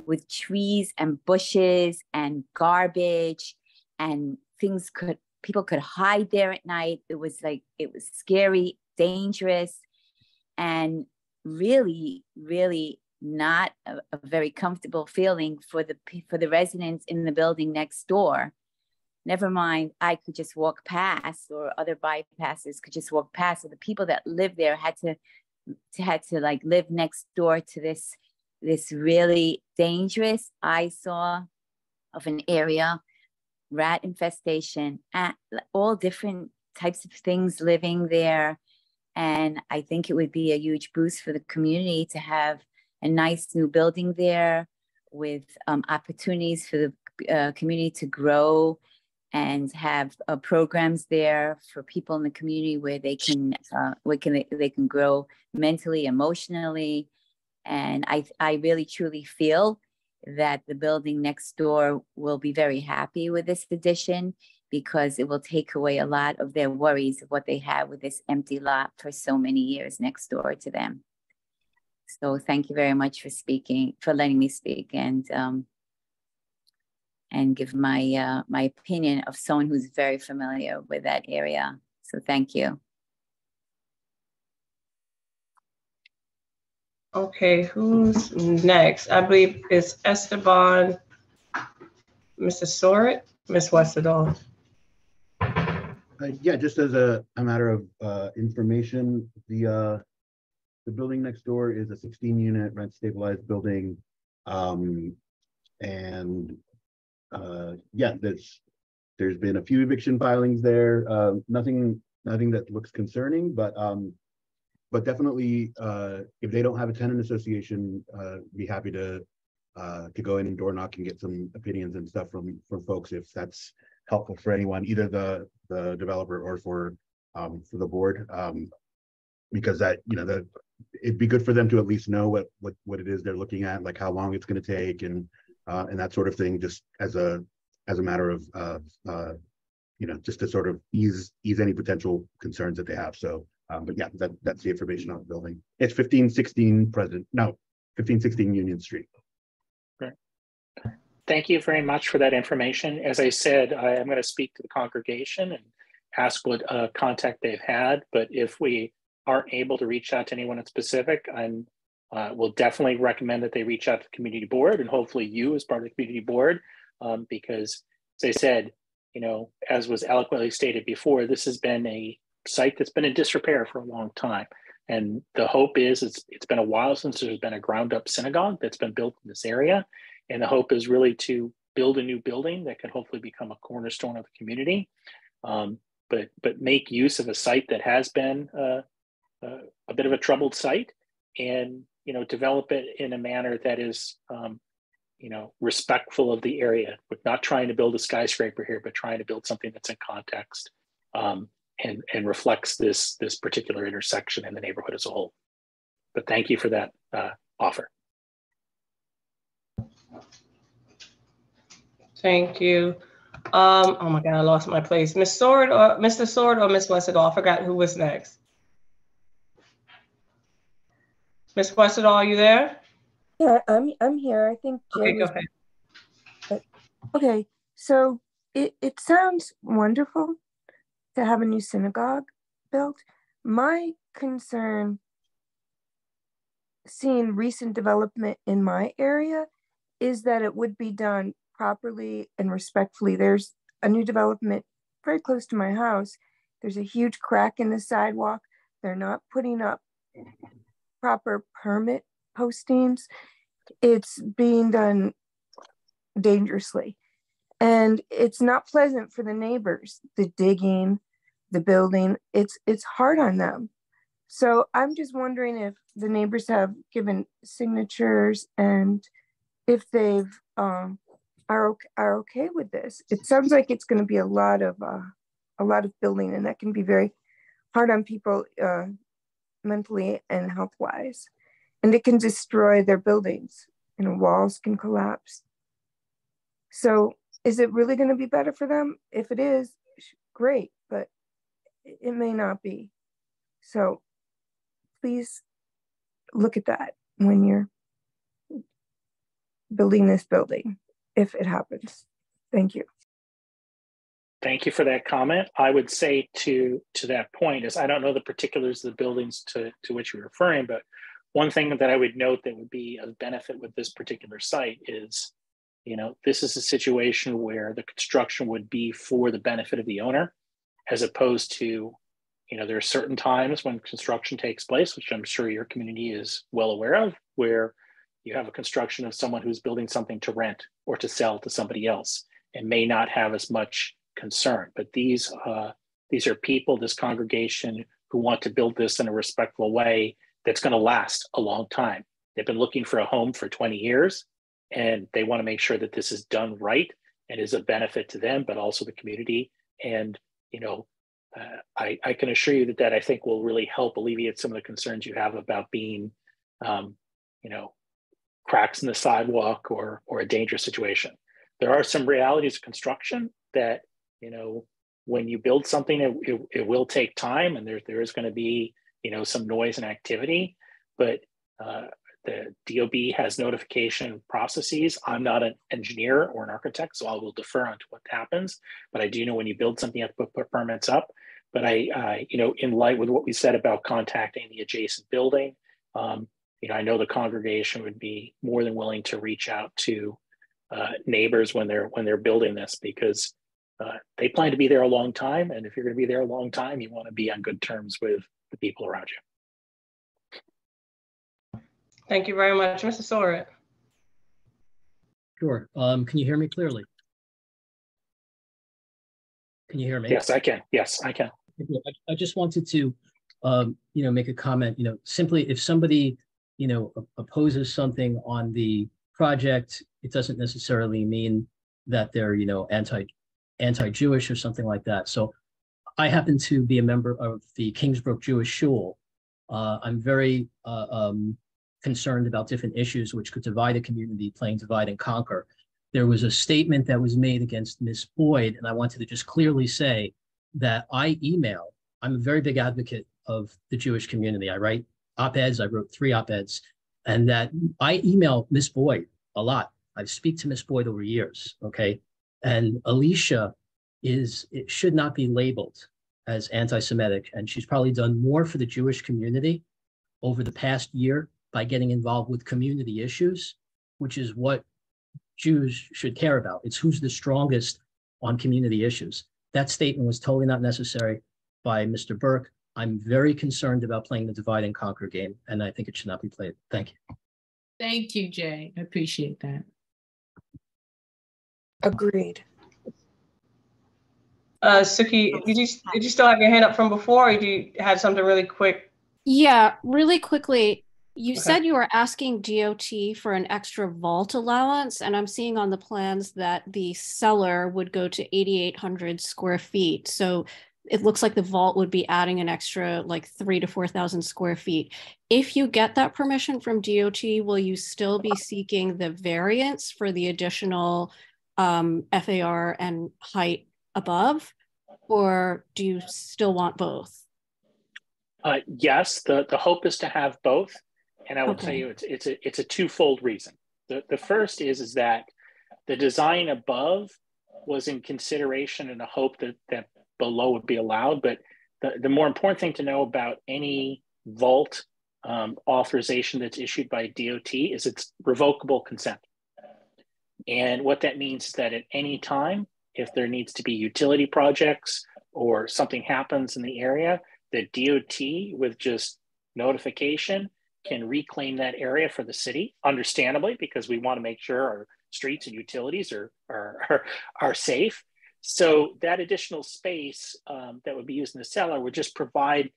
with trees and bushes and garbage, and people could hide there at night. It was scary, dangerous, and really, really not a very comfortable feeling for the residents in the building next door. Never mind, I could just walk past, or other bypassers could just walk past. So the people that live there had to like live next door to this really dangerous eyesore of an area, rat infestation, all different types of things living there. And I think it would be a huge boost for the community to have a nice new building there with opportunities for the community to grow, and have programs there for people in the community where they can grow mentally, emotionally. And I really truly feel that the building next door will be very happy with this addition, because it will take away a lot of their worries of what they have with this empty lot for so many years next door to them. So thank you very much for letting me speak, and give my my opinion of someone who's very familiar with that area. So thank you. Okay, who's next? I believe it's Esteban, Mr. Sorit, Ms. Westerdahl. Yeah, just as a matter of information, the building next door is a 16-unit rent stabilized building, and yeah, there's been a few eviction filings there. Nothing that looks concerning, but definitely if they don't have a tenant association, be happy to go in and door knock and get some opinions and stuff from folks, if that's helpful for anyone, either the developer or for the board, because that, it'd be good for them to at least know what it is they're looking at, like how long it's going to take, and that sort of thing, just as a matter of just to sort of ease any potential concerns that they have. So but yeah, that's the information on the building. It's 1516 Union Street. Great. Thank you very much for that information. As I said, I am going to speak to the congregation and ask what contact they've had, but if we aren't able to reach out to anyone in specific, we'll definitely recommend that they reach out to the community board, and hopefully you as part of the community board, because as I said, as was eloquently stated before, this has been a site that's been in disrepair for a long time. And the hope is it's been a while since there's been a ground up synagogue that's been built in this area. And the hope is really to build a new building that can hopefully become a cornerstone of the community, but make use of a site that has been a bit of a troubled site, and develop it in a manner that is respectful of the area. We're not trying to build a skyscraper here, but trying to build something that's in context, and reflects this particular intersection in the neighborhood as a whole. But thank you for that offer. Thank you. Oh my God, I lost my place. Ms. Sword or Mr. Sword or Ms. Westerdahl? I forgot who was next. Ms. Westerdahl, are you there? Yeah, I'm here. I think Jay Okay, was. go ahead. Okay, so it sounds wonderful to have a new synagogue built. My concern, seeing recent development in my area, is that it would be done properly and respectfully. There's a new development very close to my house. There's a huge crack in the sidewalk. They're not putting up proper permit postings. It's being done dangerously. And it's not pleasant for the neighbors, the digging, the building, it's hard on them. So I'm just wondering if the neighbors have given signatures and if they've are okay with this. It sounds like it's going to be a lot of building, and that can be very hard on people mentally and health wise, and it can destroy their buildings. You know, walls can collapse. So is it really going to be better for them? If it is, great, but it may not be. So please look at that when you're building this building, if it happens. Thank you. Thank you for that comment. I would say to that point is, I don't know the particulars of the buildings to which you're referring, but one thing that I would note that would be of benefit with this particular site is, you know, this is a situation where the construction would be for the benefit of the owner, as opposed to, you know, there are certain times when construction takes place, which I'm sure your community is well aware of, where you have a construction of someone who's building something to rent or to sell to somebody else and may not have as much concern. But these are people, this congregation, who want to build this in a respectful way that's going to last a long time. They've been looking for a home for 20 years, and they want to make sure that this is done right and is a benefit to them, but also the community. And, you know, I can assure you that I think will really help alleviate some of the concerns you have about being, you know, cracks in the sidewalk or a dangerous situation. There are some realities of construction that, you know, when you build something, it will take time, and there is going to be, you know, some noise and activity, but the DOB has notification processes. I'm not an engineer or an architect, so I will defer on to what happens, but I do know when you build something, you have to put permits up. But I you know, in light with what we said about contacting the adjacent building, you know, I know the congregation would be more than willing to reach out to neighbors when they're building this, because they plan to be there a long time. And if you're going to be there a long time, you want to be on good terms with the people around you. Thank you very much. Mr. Soret. Sure. Can you hear me clearly? Can you hear me? Yes, I can. Yes, I can. I just wanted to, you know, make a comment. You know, simply if somebody, you know, opposes something on the project, it doesn't necessarily mean that they're, you know, anti-Jewish or something like that. So I happen to be a member of the Kingsbrook Jewish Shul. I'm very concerned about different issues which could divide a community, playing divide and conquer. There was a statement that was made against Ms. Boyd, and I wanted to just clearly say that I'm a very big advocate of the Jewish community. I write op-eds, I wrote 3 op-eds, and that I email Ms. Boyd a lot. I speak to Ms. Boyd over years, okay? And Alicia it should not be labeled as anti-Semitic, and she's probably done more for the Jewish community over the past year by getting involved with community issues, which is what Jews should care about. It's who's the strongest on community issues. That statement was totally not necessary by Mr. Burke. I'm very concerned about playing the divide and conquer game, and I think it should not be played. Thank you. Thank you, Jay. I appreciate that. Agreed. Suki, did you still have your hand up from before, or did you have something really quick? Yeah, really quickly. You said you were asking DOT for an extra vault allowance, and I'm seeing on the plans that the cellar would go to 8,800 square feet. So it looks like the vault would be adding an extra like 3,000 to 4,000 square feet. If you get that permission from DOT, will you still be seeking the variance for the additional FAR and height above, or do you still want both? Yes, the hope is to have both. And I will tell you, it's a twofold reason. The first is that the design above was in consideration in a hope that below would be allowed. But the more important thing to know about any vault authorization that's issued by DOT is it's revocable consent. And what that means is that at any time, if there needs to be utility projects or something happens in the area, the DOT with just notification can reclaim that area for the city, understandably, because we want to make sure our streets and utilities are safe. So that additional space that would be used in the cellar would just provide,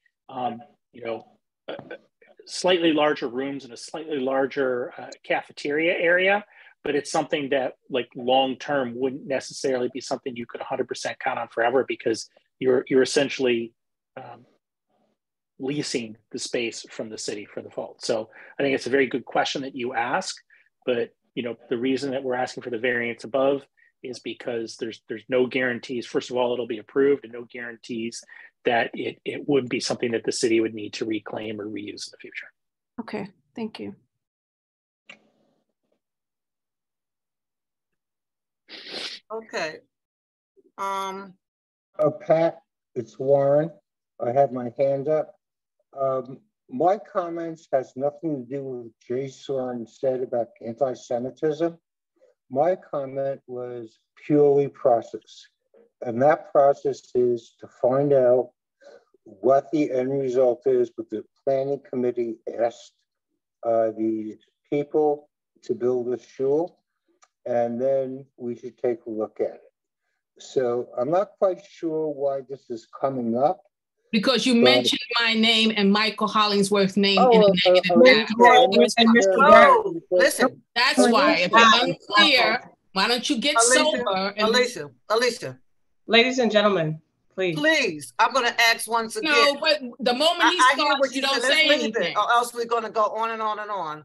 slightly larger rooms and a slightly larger cafeteria area. But it's something that, like, long-term wouldn't necessarily be something you could 100% count on forever, because you're essentially leasing the space from the city for the vault. So I think it's a very good question that you ask, but the reason that we're asking for the variance above is because there's no guarantees. First of all, it'll be approved, and no guarantees that it would be something that the city would need to reclaim or reuse in the future. Okay, thank you. Okay. Pat, it's Warren. I have my hand up. My comments has nothing to do with what Jay Soren said about anti-Semitism. My comment was purely process. And that process is to find out what the end result is. But the planning committee asked the people to build a shul, and then we should take a look at it. So I'm not quite sure why this is coming up. Because you mentioned my name and Michael Hollingsworth's name in a negative manner. Listen. That's why. If you're unclear, why don't you get sober? Alicia. Ladies and gentlemen, please. Please, I'm going to ask once again. No, but the moment he starts, you don't say anything. Or else we're going to go on and on and on.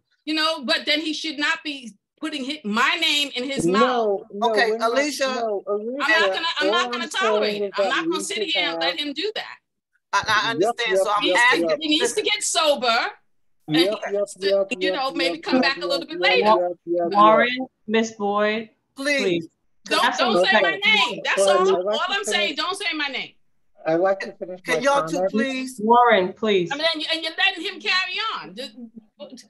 But then he should not be putting my name in his mouth. Okay, Alicia. I'm not gonna tolerate it. I'm not gonna sit here and let him do that. I understand. So I'm asking. He needs to get sober. And maybe come back a little bit later. Warren, Miss Boyd, please. Don't say my name. That's all. All I'm saying, don't say my name. I'd like to finish. Can y'all two please? Warren, please. And you're letting him carry on.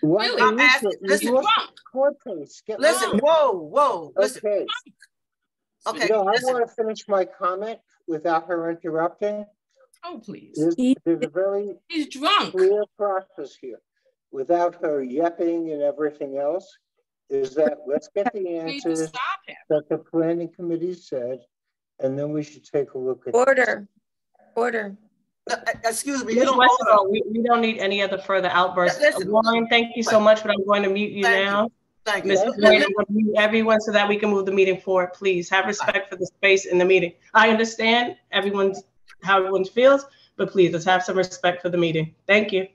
Really? I'm asking. Listen, listen. Whoa. Listen. Okay. I want to finish my comment without her interrupting. Oh, please. There's a very clear process here, without her yapping and everything else. Is that let's get the answers that the planning committee said, and then we should take a look at Order. Excuse me. We don't need any other further outbursts. Warren, thank you so much, but I'm going to mute you now. Thank you. Ms. Boyd, I'm going to mute everyone so that we can move the meeting forward. Please have respect for the space in the meeting. I understand how everyone feels, but please let's have some respect for the meeting. Thank you.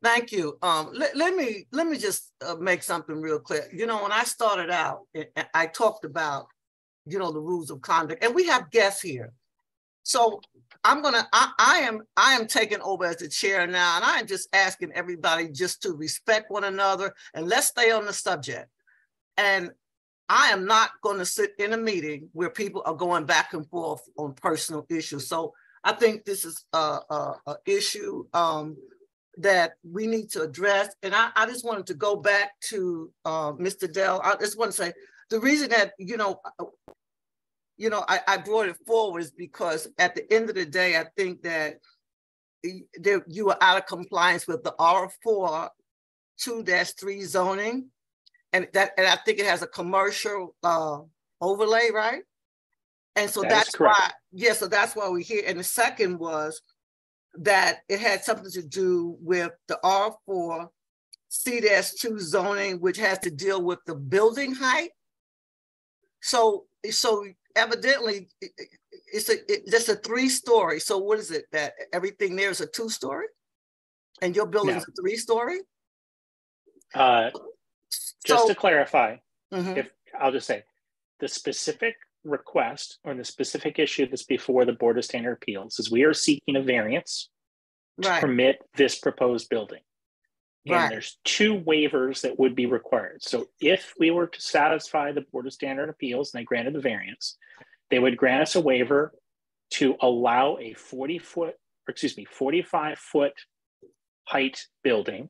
Thank you. Let me just make something real clear. When I started out, I talked about, the rules of conduct, and we have guests here. So I am taking over as the chair now, and I am just asking everybody just to respect one another and let's stay on the subject. And I am not going to sit in a meeting where people are going back and forth on personal issues. So I think this is a issue that we need to address. And I just wanted to go back to Mr. Dell. I just want to say the reason that, I brought it forward is because at the end of the day, I think that you are out of compliance with the R4 2-3 zoning. And I think it has a commercial overlay, right? And so that's why, so that's why we're here. And the second was that it had something to do with the R4 C-2 zoning, which has to deal with the building height. So evidently it's just a 3-story. So what is it, that everything there is a 2-story and your building is a 3-story? Just to clarify, if I'll just say the specific request or the specific issue that's before the Board of Standard Appeals is we are seeking a variance to permit this proposed building. And there's 2 waivers that would be required. So if we were to satisfy the Board of Standard Appeals and they granted the variance, they would grant us a waiver to allow a 45-foot height building,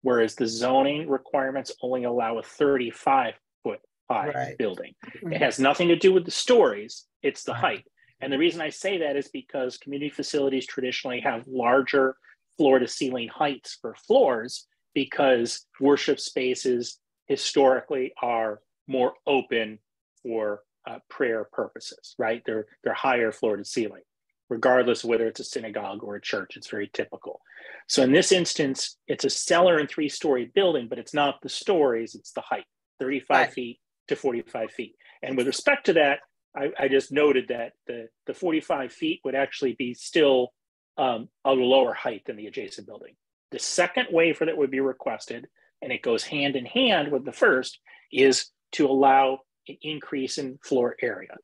whereas the zoning requirements only allow a 35-foot high building. It has nothing to do with the stories, it's the height. And the reason I say that is because community facilities traditionally have larger floor-to-ceiling heights for floors because worship spaces historically are more open for prayer purposes, right? They're higher floor to ceiling, regardless of whether it's a synagogue or a church. It's very typical. So in this instance, it's a cellar and 3-story building, but it's not the stories, it's the height, 35 feet to 45 feet. And with respect to that, I just noted that the 45 feet would actually be still a lower height than the adjacent building. The second waiver that would be requested, and it goes hand in hand with the first, is to allow an increase in floor area.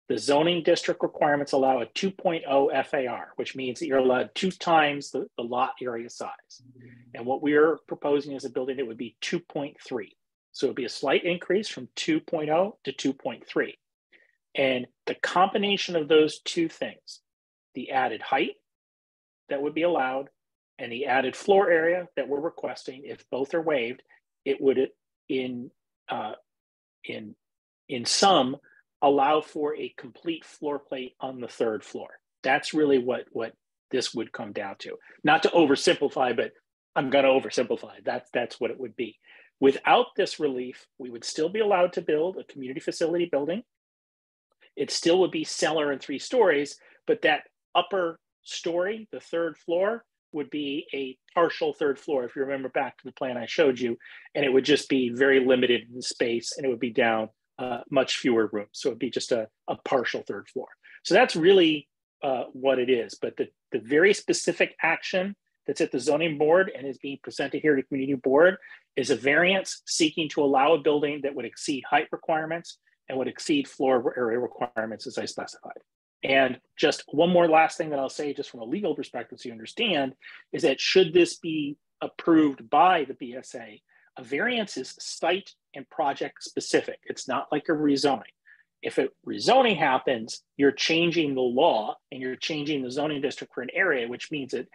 The zoning district requirements allow a 2.0 FAR, which means that you're allowed 2 times the lot area size. And what we are proposing is a building that would be 2.3. So it would be a slight increase from 2.0 to 2.3. And the combination of those two things, the added height that would be allowed and the added floor area that we're requesting, if both are waived, it would in sum allow for a complete floor plate on the 3rd floor. That's really what this would come down to. Not to oversimplify, but I'm going to oversimplify. That's what it would be. Without this relief, we would still be allowed to build a community facility building. It still would be cellar and 3 stories, but that upper story, the 3rd floor, would be a partial 3rd floor, if you remember back to the plan I showed you, and it would just be very limited in space, and it would be down much fewer rooms. So it'd be just a partial 3rd floor. So that's really what it is. But the very specific action that's at the zoning board and is being presented here to community board is a variance seeking to allow a building that would exceed height requirements and would exceed floor area requirements as I specified. And just one more last thing that I'll say just from a legal perspective so you understand is that should this be approved by the BSA, a variance is site and project specific. It's not like a rezoning. If a rezoning happens, you're changing the law and you're changing the zoning district for an area, which means that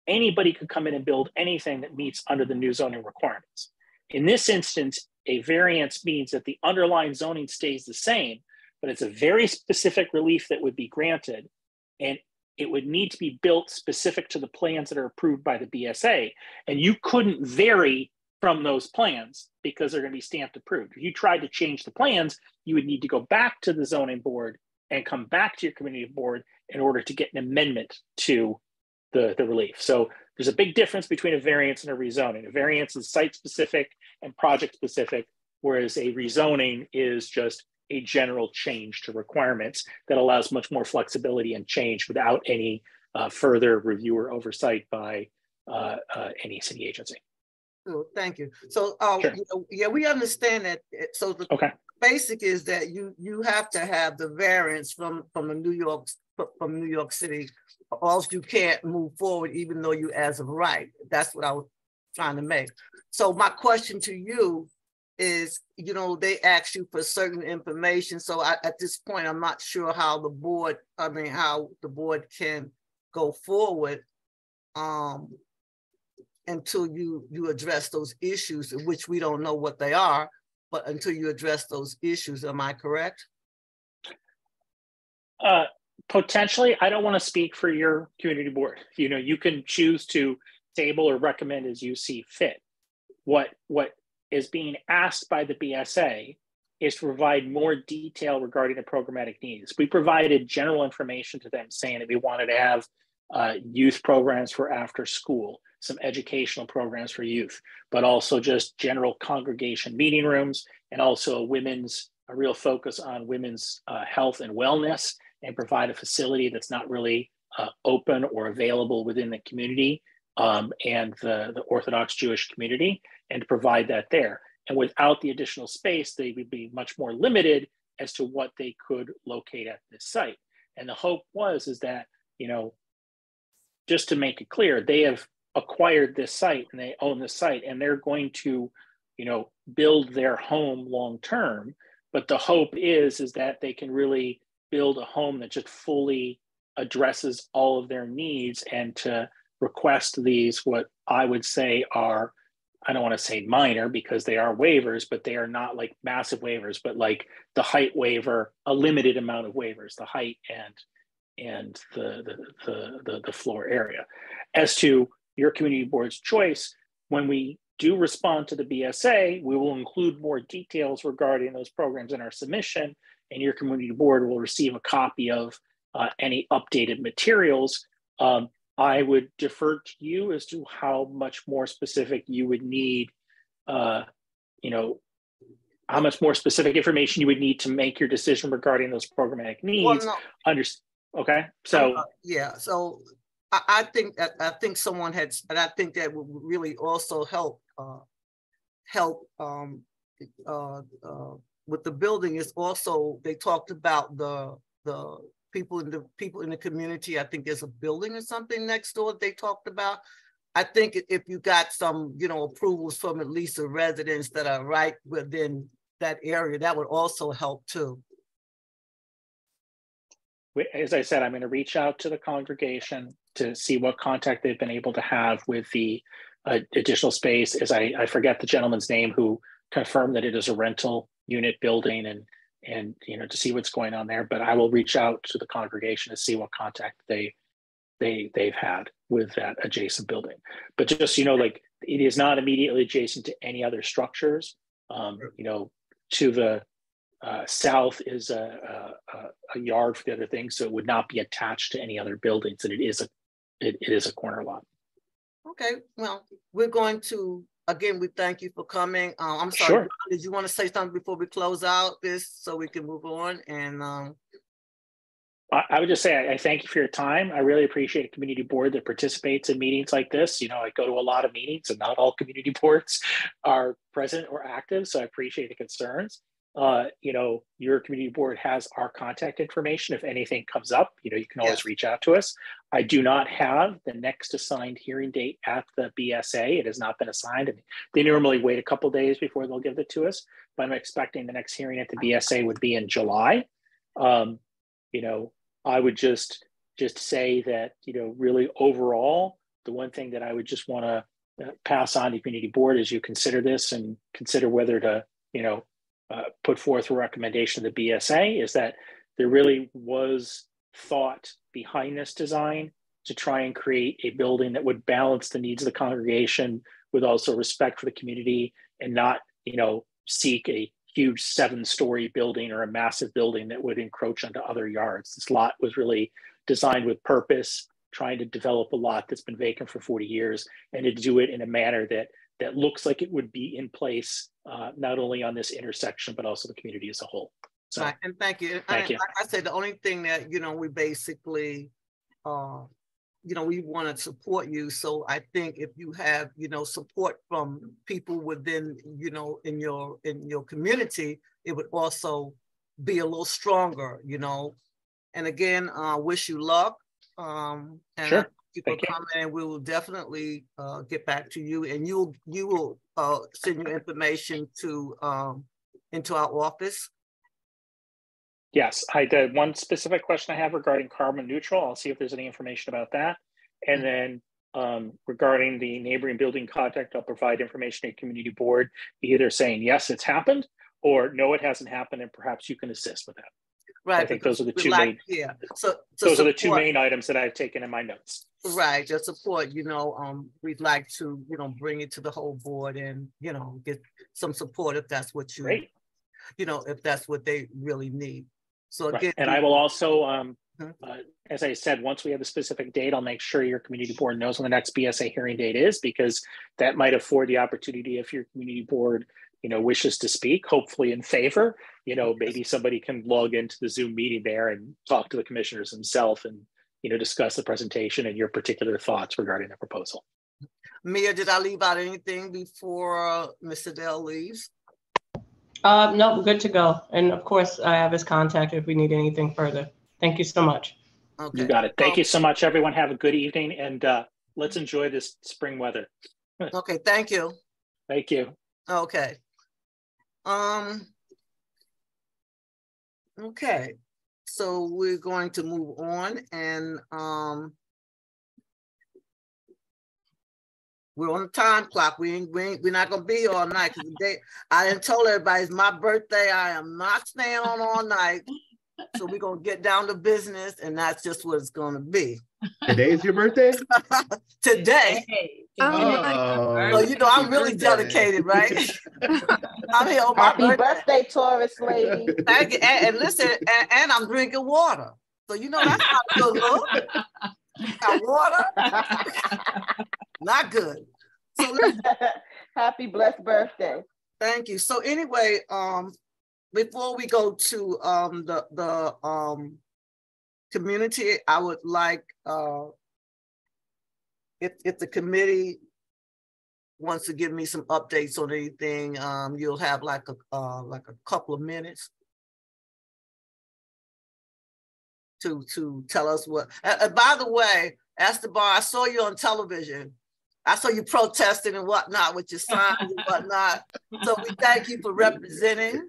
anybody could come in and build anything that meets under the new zoning requirements. In this instance, a variance means that the underlying zoning stays the same, but it's a very specific relief that would be granted, and it would need to be built specific to the plans that are approved by the BSA. And you couldn't vary from those plans because they're going to be stamped approved. If you tried to change the plans, you would need to go back to the zoning board and come back to your community board in order to get an amendment to the relief. So there's a big difference between a variance and a rezoning. A variance is site specific and project specific, whereas a rezoning is just a general change to requirements that allows much more flexibility and change without any further review or oversight by any city agency. Oh, thank you. So, Sure. Yeah, we understand that. So the basic is that you have to have the variance from New York City, or else you can't move forward, even though you as of right. That's what I was trying to make. So my question to you is, they ask you for certain information. So at this point, I'm not sure how the board can go forward until you address those issues, which we don't know what they are, but until you address those issues. Am I correct? Potentially. I don't want to speak for your community board. You can choose to table or recommend as you see fit. What is being asked by the BSA is to provide more detail regarding the programmatic needs. We provided general information to them saying that we wanted to have youth programs for after school, some educational programs for youth, but also just general congregation meeting rooms, and also a real focus on women's health and wellness, and provide a facility that's not really open or available within the community and the Orthodox Jewish community, and to provide that there. And without the additional space, they would be much more limited as to what they could locate at this site. And the hope is that, just to make it clear, they have acquired this site and they own the site, and they're going to, build their home long term. But the hope is that they can really build a home that just fully addresses all of their needs, and to request these, what I would say are, I don't want to say minor because they are waivers, but they are not like massive waivers, but like the height waiver, a limited amount of waivers, the height and the floor area. As to your community board's choice, when we do respond to the BSA, we will include more details regarding those programs in our submission, and your community board will receive a copy of any updated materials. I would defer to you as to how much more specific you would need, you know, how much more specific information you would need to make your decision regarding those programmatic needs. Well, no. Okay, so yeah, so I think someone had, and I think that would really also help with the building is also, they talked about the people in the community. I think there's a building or something next door that they talked about. I think if you got some, you know, approvals from at least the residents that are right within that area, that would also help too. As I said, I'm going to reach out to the congregation to see what contact they've been able to have with the additional space. As I forget the gentleman's name who confirmed that it is a rental unit building, and you know, to see what's going on there. But I will reach out to the congregation to see what contact they've had with that adjacent building. But just, you know, like, it is not immediately adjacent to any other structures. You know, to the south is a yard for the other things, so it would not be attached to any other buildings, and it is a corner lot. Okay, well, we're going to, again, we thank you for coming. I'm sorry, Sure. Did you want to say something before we close out this so we can move on? And I would just say I thank you for your time. I really appreciate a community board that participates in meetings like this. You know, I go to a lot of meetings and not all community boards are present or active, so I appreciate the concerns. You know, your community board has our contact information. If anything comes up, you know, you can always reach out to us. I do not have the next assigned hearing date at the BSA. It has not been assigned. They normally wait a couple days before they'll give it to us, but I'm expecting the next hearing at the BSA would be in July. You know, I would just say that, you know, really overall, the one thing that I would just want to pass on to community board as you consider this and consider whether to, you know, put forth a recommendation to the BSA is that there really was thought behind this design to try and create a building that would balance the needs of the congregation with also respect for the community, and not, you know, seek a huge 7-story building or a massive building that would encroach onto other yards. This lot was really designed with purpose, trying to develop a lot that's been vacant for 40 years and to do it in a manner that looks like it would be in place, not only on this intersection, but also the community as a whole. So, right, and thank you. Thank you. Like I said, the only thing that, you know, we basically, you know, we want to support you. So I think if you have, you know, support from people within, you know, in your community, it would also be a little stronger, you know. And again, wish you luck. And sure. People coming, and we will definitely get back to you, and you will send your information to into our office. Yes, the one specific question I have regarding carbon neutral, I'll see if there's any information about that. And then regarding the neighboring building contact, I'll provide information to the community board, either saying, yes, it's happened, or no, it hasn't happened, and perhaps you can assist with that. Right. I think those are the two main, So those are the two main items that I've taken in my notes. Right, your support, you know, we'd like to, you know, bring it to the whole board and, you know, get some support if that's what you, you know, if that's what they really need. So again, and I will also, as I said, once we have a specific date, I'll make sure your community board knows when the next BSA hearing date is, because that might afford the opportunity if your community board, you know, wishes to speak, hopefully in favor, you know, maybe somebody can log into the Zoom meeting there and talk to the commissioners themselves and, you know, discuss the presentation and your particular thoughts regarding the proposal. Mia, did I leave out anything before Mr. Dell leaves? No, good to go. And of course, I have his contact if we need anything further. Thank you so much. Okay. You got it. Thank you so much, everyone. Have a good evening, and let's enjoy this spring weather. Okay, thank you. Thank you. Okay. Okay, so we're going to move on, and we're on the time clock. We're not gonna be here all night, because I didn't told everybody it's my birthday. I am not staying on all night. So we're gonna get down to business, and that's just what it's gonna be. Today is your birthday? Today. Oh, So you know I'm really dedicated, right? I'm here on my Happy birthday, Taurus lady. Thank you. And listen, and I'm drinking water. So you know that's not a good look. Got water. Not good. So happy blessed birthday. Thank you. So anyway, before we go to the community, I would like if the committee wants to give me some updates on anything, you'll have like a couple of minutes to tell us what. By the way, Esteban, I saw you on television. I saw you protesting and whatnot with your signs and whatnot. So we thank you for representing.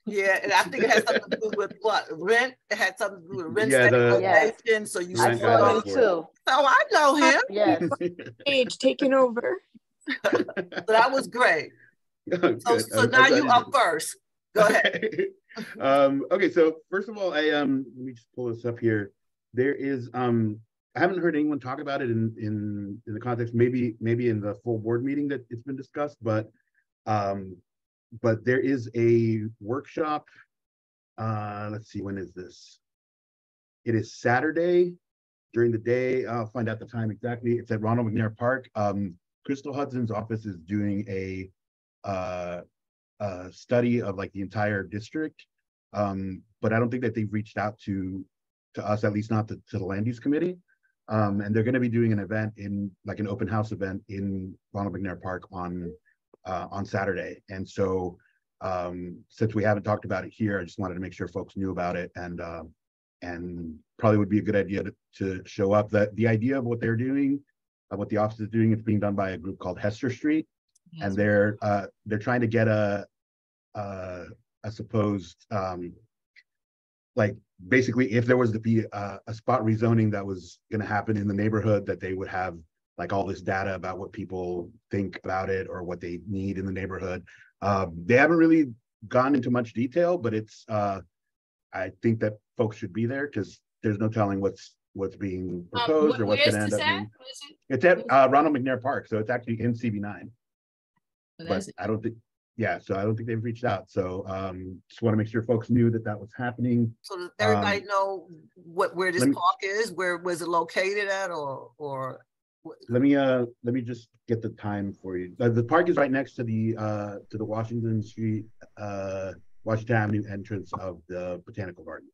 Yeah, and I think it had something to do with what? Rent? It had something to do with rent stabilization. So you I saw him too. So I know him. Yes. Age taking over. So that was great. Oh, so now you up first. Go ahead. Okay, so first of all, let me just pull this up here. There is I haven't heard anyone talk about it in the context, maybe in the full board meeting that it's been discussed, but there is a workshop. Let's see, when is this? It is Saturday during the day. I'll find out the time exactly. It's at Ronald McNair Park. Crystal Hudson's office is doing a study of like the entire district, but I don't think that they've reached out to us, at least not to the land use committee. And they're going to be doing an event in like an open house event in Ronald McNair Park on Saturday. And so since we haven't talked about it here, I just wanted to make sure folks knew about it, and probably would be a good idea to show up. The idea of what they're doing, what the office is doing, it's being done by a group called Hester Street, and they're trying to get a supposed like basically if there was to be a spot rezoning that was going to happen in the neighborhood, that they would have like all this data about what people think about it or what they need in the neighborhood. They haven't really gone into much detail, but it's I think that folks should be there because there's no telling what's being proposed or what's going to end up being. It's at Ronald McNair Park, so it's actually in CB9. But I don't think, yeah, so I don't think they've reached out. So just want to make sure folks knew that was happening. So does everybody know where this park is? Where was it located at, or? Let me just get the time for you. The park is right next to the Washington Street, Washington Avenue entrance of the Botanical Garden.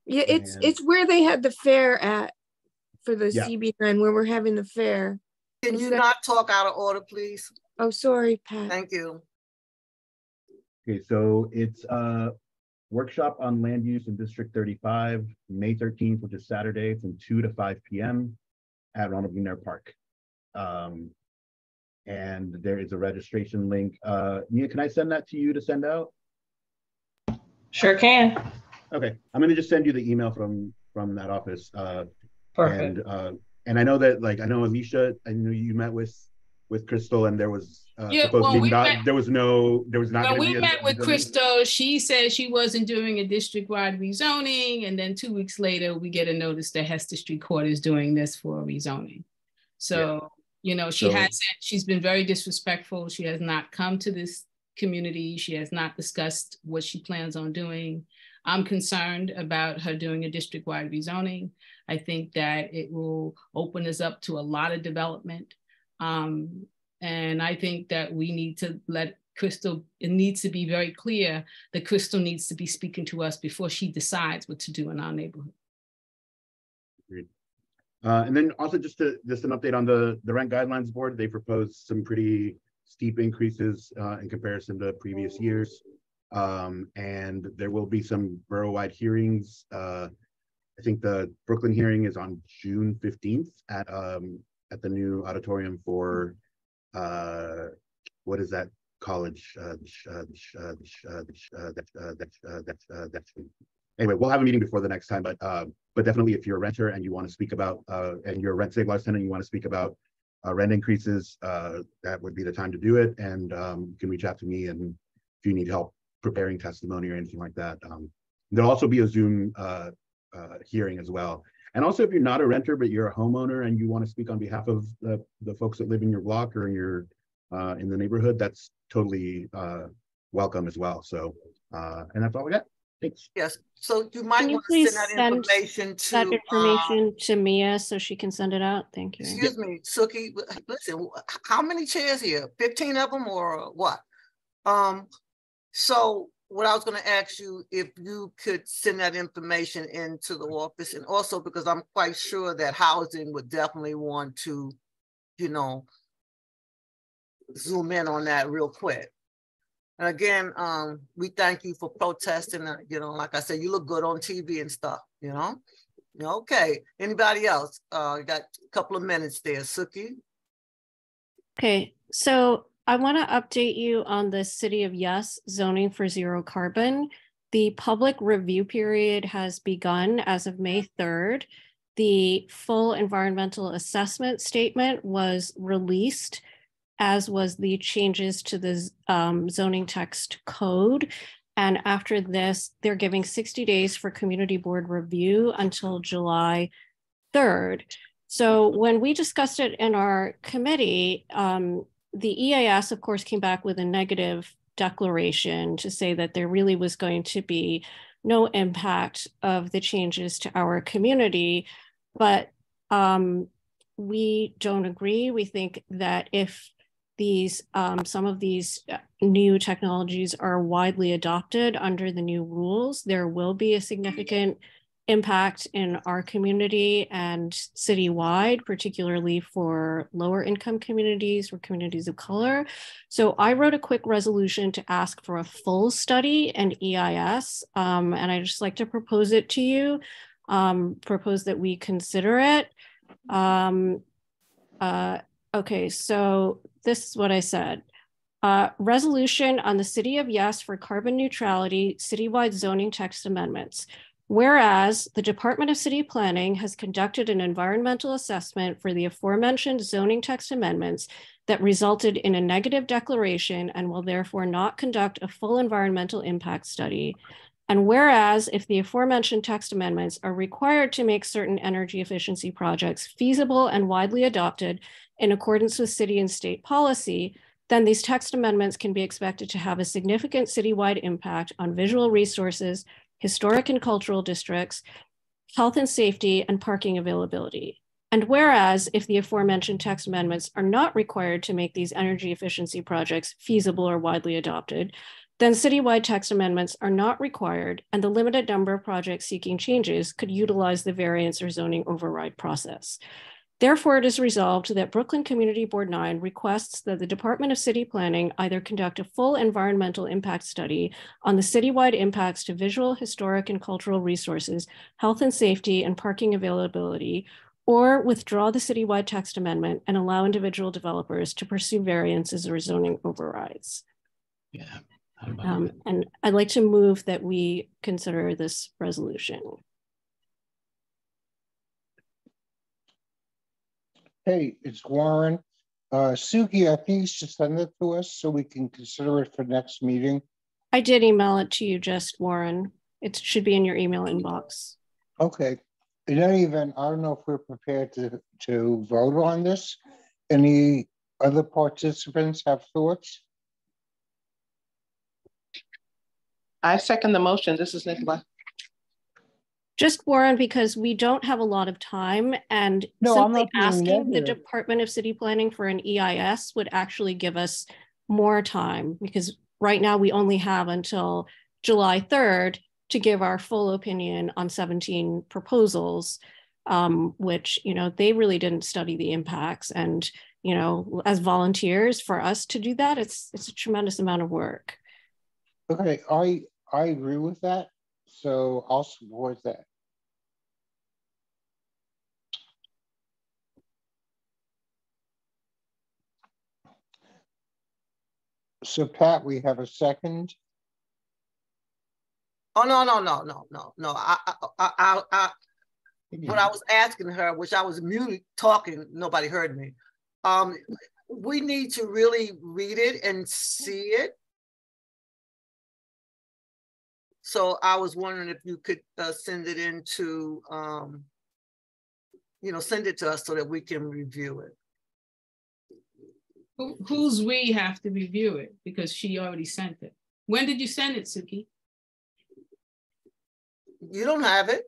Yeah, it's where they had the fair at for the CB9, where we're having the fair. Can you not talk out of order, please? Oh, sorry, Pat. Thank you. Okay, so it's a workshop on land use in District 35, May 13th, which is Saturday, from 2 to 5 p.m. at Ronald McNair Park. And there is a registration link. Nia, can I send that to you to send out? Sure can. Okay, I'm gonna just send you the email from that office. Perfect. And I know that, like, I know Alicia, I know you met with Crystal, and there was supposed to be there was not going to be. We met with Crystal. She said she wasn't doing a district-wide rezoning, and then 2 weeks later, we get a notice that Hester Street Court is doing this for rezoning. So, you know, she's been very disrespectful. She has not come to this community. She has not discussed what she plans on doing. I'm concerned about her doing a district-wide rezoning. I think that it will open us up to a lot of development. And I think that we need to let Crystal, it needs to be very clear that Crystal needs to be speaking to us before she decides what to do in our neighborhood. Agreed. And then also just an update on the rent guidelines board. They proposed some pretty steep increases in comparison to previous years. And there will be some borough-wide hearings. I think the Brooklyn hearing is on June 15th at the new auditorium for what is that college? Anyway, we'll have a meeting before the next time, but definitely if you're a renter and you want to speak about and you're a rent stabilized tenant, you want to speak about rent increases, that would be the time to do it. And you can reach out to me, and if you need help preparing testimony or anything like that. There'll also be a Zoom hearing as well. And also, if you're not a renter, but you're a homeowner and you want to speak on behalf of the folks that live in your block or in your in the neighborhood, that's totally welcome as well. So, and that's all we got. Thanks. Yes. So you might want to send that information to Mia so she can send it out. Thank you. Excuse me, Suki. Listen, how many chairs here? 15 of them or what? So what I was going to ask you, if you could send that information into the office, and also because I'm quite sure that housing would definitely want to, you know, zoom in on that real quick. And again, we thank you for protesting. You know, like I said, you look good on TV and stuff, you know? Okay, anybody else? You got a couple of minutes there, Suki. Okay, so I want to update you on the City of Yes zoning for zero carbon. The public review period has begun as of May 3rd. The full environmental assessment statement was released, as was the changes to the zoning text code. And after this, they're giving 60 days for community board review until July 3rd. So when we discussed it in our committee, the EAS, of course, came back with a negative declaration to say that there really was going to be no impact of the changes to our community. But we don't agree. We think that if these some of these new technologies are widely adopted under the new rules, there will be a significant impact in our community and citywide, particularly for lower income communities or communities of color. So I wrote a quick resolution to ask for a full study and EIS, and I just like to propose it to you, propose that we consider it. Okay, so this is what I said. Resolution on the City of Yes for carbon neutrality citywide zoning text amendments. Whereas the Department of City Planning has conducted an environmental assessment for the aforementioned zoning text amendments that resulted in a negative declaration and will therefore not conduct a full environmental impact study. And whereas if the aforementioned text amendments are required to make certain energy efficiency projects feasible and widely adopted in accordance with city and state policy, then these text amendments can be expected to have a significant citywide impact on visual resources, historic and cultural districts, health and safety, and parking availability. And whereas if the aforementioned text amendments are not required to make these energy efficiency projects feasible or widely adopted, then citywide text amendments are not required, and the limited number of projects seeking changes could utilize the variance or zoning override process. Therefore, it is resolved that Brooklyn Community Board 9 requests that the Department of City Planning either conduct a full environmental impact study on the citywide impacts to visual, historic, and cultural resources, health and safety, and parking availability, or withdraw the citywide text amendment and allow individual developers to pursue variances or zoning overrides. Yeah. And I'd like to move that we consider this resolution. Hey, it's Warren. Suki, I think you should send it to us so we can consider it for next meeting. I did email it to you, just Warren. It should be in your email inbox. Okay. In any event, I don't know if we're prepared to vote on this. Any other participants have thoughts? I second the motion. This is Nicola. Just Warren, because we don't have a lot of time, and no, simply asking the Department of City Planning for an EIS would actually give us more time, because right now we only have until July 3rd to give our full opinion on 17 proposals, which, you know, they really didn't study the impacts. And, you know, as volunteers, for us to do that, it's a tremendous amount of work. Okay, I agree with that. So I'll support that. So Pat, we have a second. Oh, no. What I was asking her, which I was muted talking, nobody heard me. We need to really read it and see it. So I was wondering if you could send it into, send it to us so that we can review it. Who's we have to review it? Because she already sent it. When did you send it, Suki? You don't have it.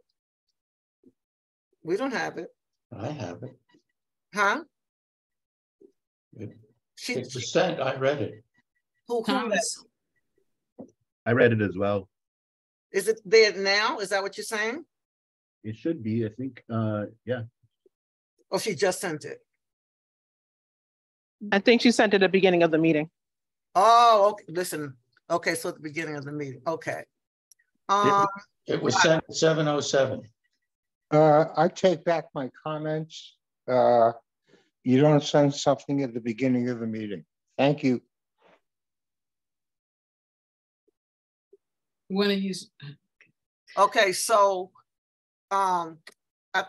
We don't have it. I have it. Huh? It was sent. I read it. Who Thomas. I read it as well. Is it there now? Is that what you're saying? It should be, I think, yeah. Oh, she just sent it. I think she sent it at the beginning of the meeting. Oh, okay. Listen. Okay, so at the beginning of the meeting. Okay. It was sent at 7:07. I take back my comments. You don't send something at the beginning of the meeting. Thank you. When are you? Okay, so I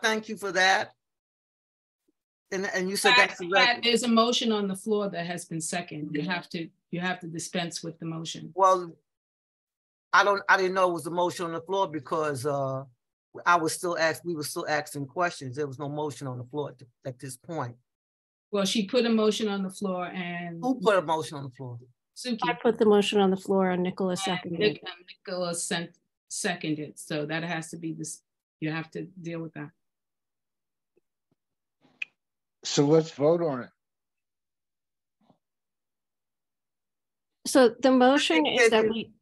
thank you for that. And you said that's there's a motion on the floor that has been seconded. You have to dispense with the motion. Well, I didn't know it was a motion on the floor because we were still asking questions. There was no motion on the floor at this point. Well, she put a motion on the floor, and who put a motion on the floor? Suki. I put the motion on the floor and Nicholas seconded. Nicholas seconded. So that has to be this. You have to deal with that. So let's vote on it. So the motion is that we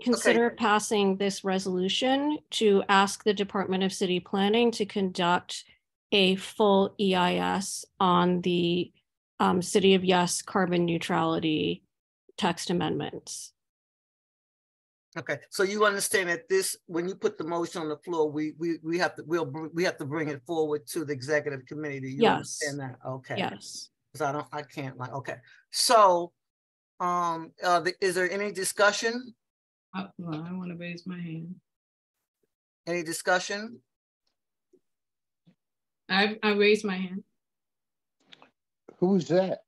consider passing this resolution to ask the Department of City Planning to conduct a full EIS on the City of Yes carbon neutrality text amendments. Okay, so you understand that when you put the motion on the floor, we have to bring it forward to the executive committee. Do you understand that? Okay. Yes. Because I can't okay. So, is there any discussion? Well, I want to raise my hand. Any discussion? I raised my hand. Who's that?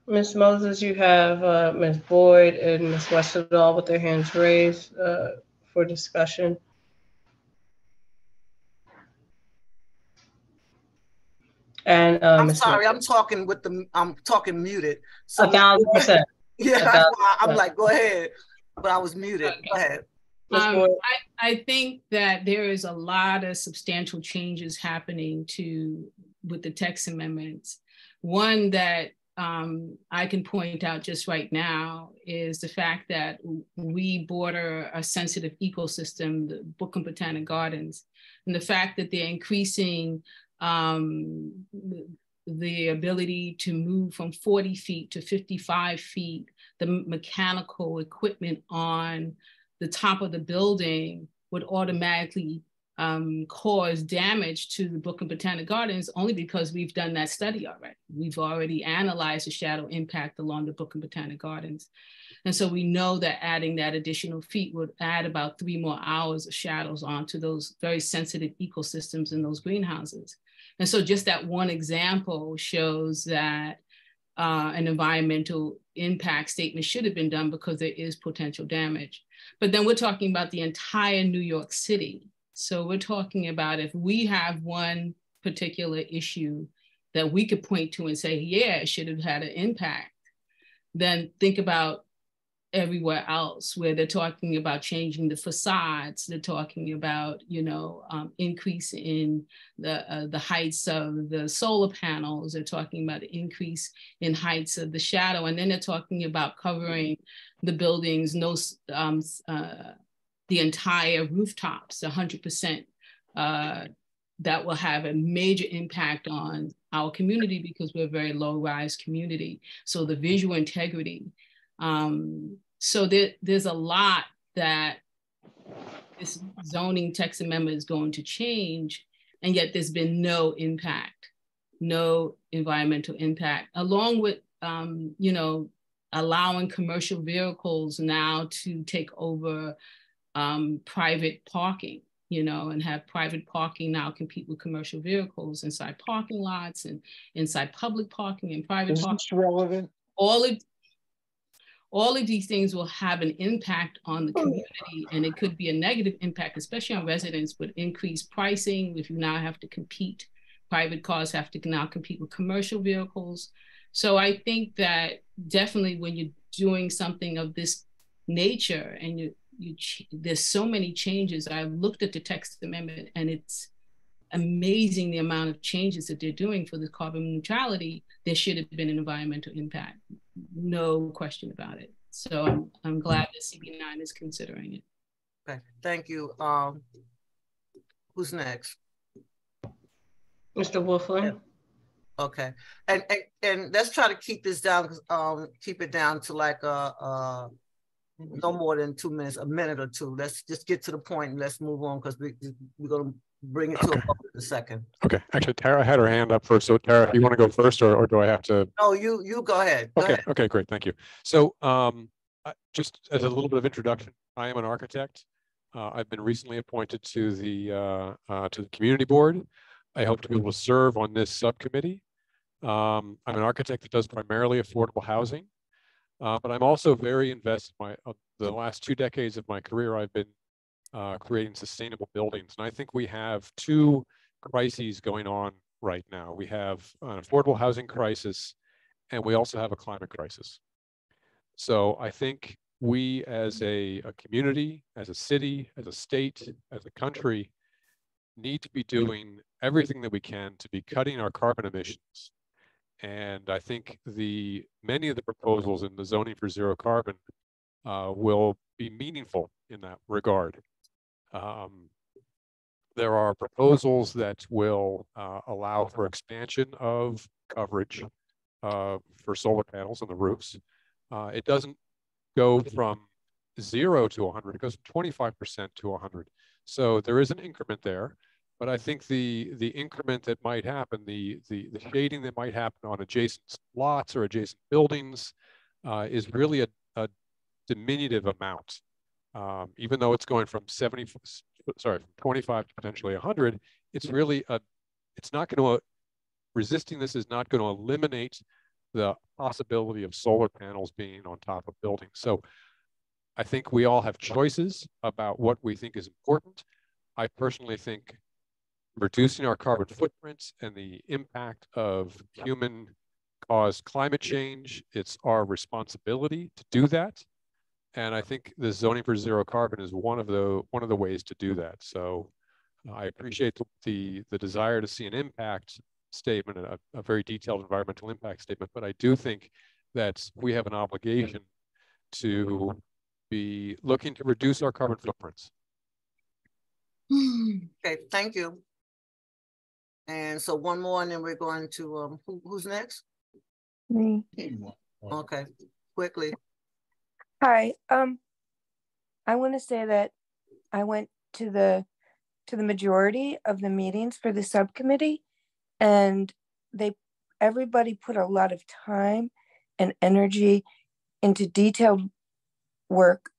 Ms. Moses, you have Ms. Boyd and Ms. Westerdahl with their hands raised for discussion. And I'm sorry, I'm talking muted. So 1,000%. Yeah, that's why I'm like, go ahead. But I was muted. Go ahead. I think that there is a lot of substantial changes happening with the text amendments. One that I can point out just right now is the fact that we border a sensitive ecosystem, the Brooklyn Botanic Gardens, and the fact that they're increasing the ability to move from 40 feet to 55 feet, the mechanical equipment on the top of the building would automatically cause damage to the Brooklyn Botanic Gardens only because we've done that study already. We've already analyzed the shadow impact along the Brooklyn Botanic Gardens. And so we know that adding that additional feet would add about 3 more hours of shadows onto those very sensitive ecosystems in those greenhouses. And so just that one example shows that an environmental impact statement should have been done because there is potential damage. But then we're talking about the entire New York City. So we're talking about if we have one particular issue that we could point to and say, yeah, it should have had an impact, then think about everywhere else where they're talking about changing the facades. They're talking about, increase in the heights of the solar panels. They're talking about an increase in heights of the shadow. And then they're talking about covering the buildings, the entire rooftops, 100%. That will have a major impact on our community because we're a very low-rise community. So the visual integrity. So there's a lot that this zoning text amendment is going to change, and yet there's been no impact, no environmental impact, along with, allowing commercial vehicles now to take over private parking, you know, and have private parking now compete with commercial vehicles inside parking lots and inside public parking and private parking. Is this relevant? All of these things will have an impact on the community, and it could be a negative impact, especially on residents, with increased pricing. If you now have to compete, private cars have to now compete with commercial vehicles. So I think that definitely when you're doing something of this nature and there's so many changes. I've looked at the text amendment, and it's amazing the amount of changes that they're doing for the carbon neutrality. There should have been an environmental impact, no question about it. So I'm glad that CB9 is considering it. Okay, thank you. Who's next? Mr. Wolfland. Okay, and let's try to keep this down. Keep it down to like no more than 2 minutes, a minute or two. Let's just get to the point and let's move on, because we're gonna bring it to a vote in a second. Okay, actually, Tara had her hand up first. So Tara, if you want to go first, or do I have to? No, you go ahead. Go ahead. Okay, great, thank you. So just as a little bit of introduction, I am an architect. I've been recently appointed to the community board. I hope to be able to serve on this subcommittee. I'm an architect that does primarily affordable housing, but I'm also very invested. The last 2 decades of my career, I've been creating sustainable buildings. And I think we have 2 crises going on right now. We have an affordable housing crisis, and we also have a climate crisis. So I think we as a community, as a city, as a state, as a country, need to be doing everything that we can to be cutting our carbon emissions. And I think many of the proposals in the zoning for zero carbon will be meaningful in that regard. There are proposals that will allow for expansion of coverage for solar panels on the roofs. It doesn't go from 0 to 100, it goes from 25% to 100. So there is an increment there, but I think the increment that might happen, the shading that might happen on adjacent lots or adjacent buildings is really a diminutive amount. Even though it's going from 25 to potentially 100, it's really it's not going to, resisting this is not going to eliminate the possibility of solar panels being on top of buildings. So I think we all have choices about what we think is important. I personally think reducing our carbon footprints and the impact of human caused climate change, it's our responsibility to do that. And I think the zoning for zero carbon is one of the ways to do that. So I appreciate the desire to see an impact statement, a very detailed environmental impact statement, but I do think that we have an obligation to be looking to reduce our carbon footprints. Okay, thank you. And so one more, and then we're going to who's next? Me. Okay, quickly. Hi. I want to say that I went to the majority of the meetings for the subcommittee, and everybody put a lot of time and energy into detailed work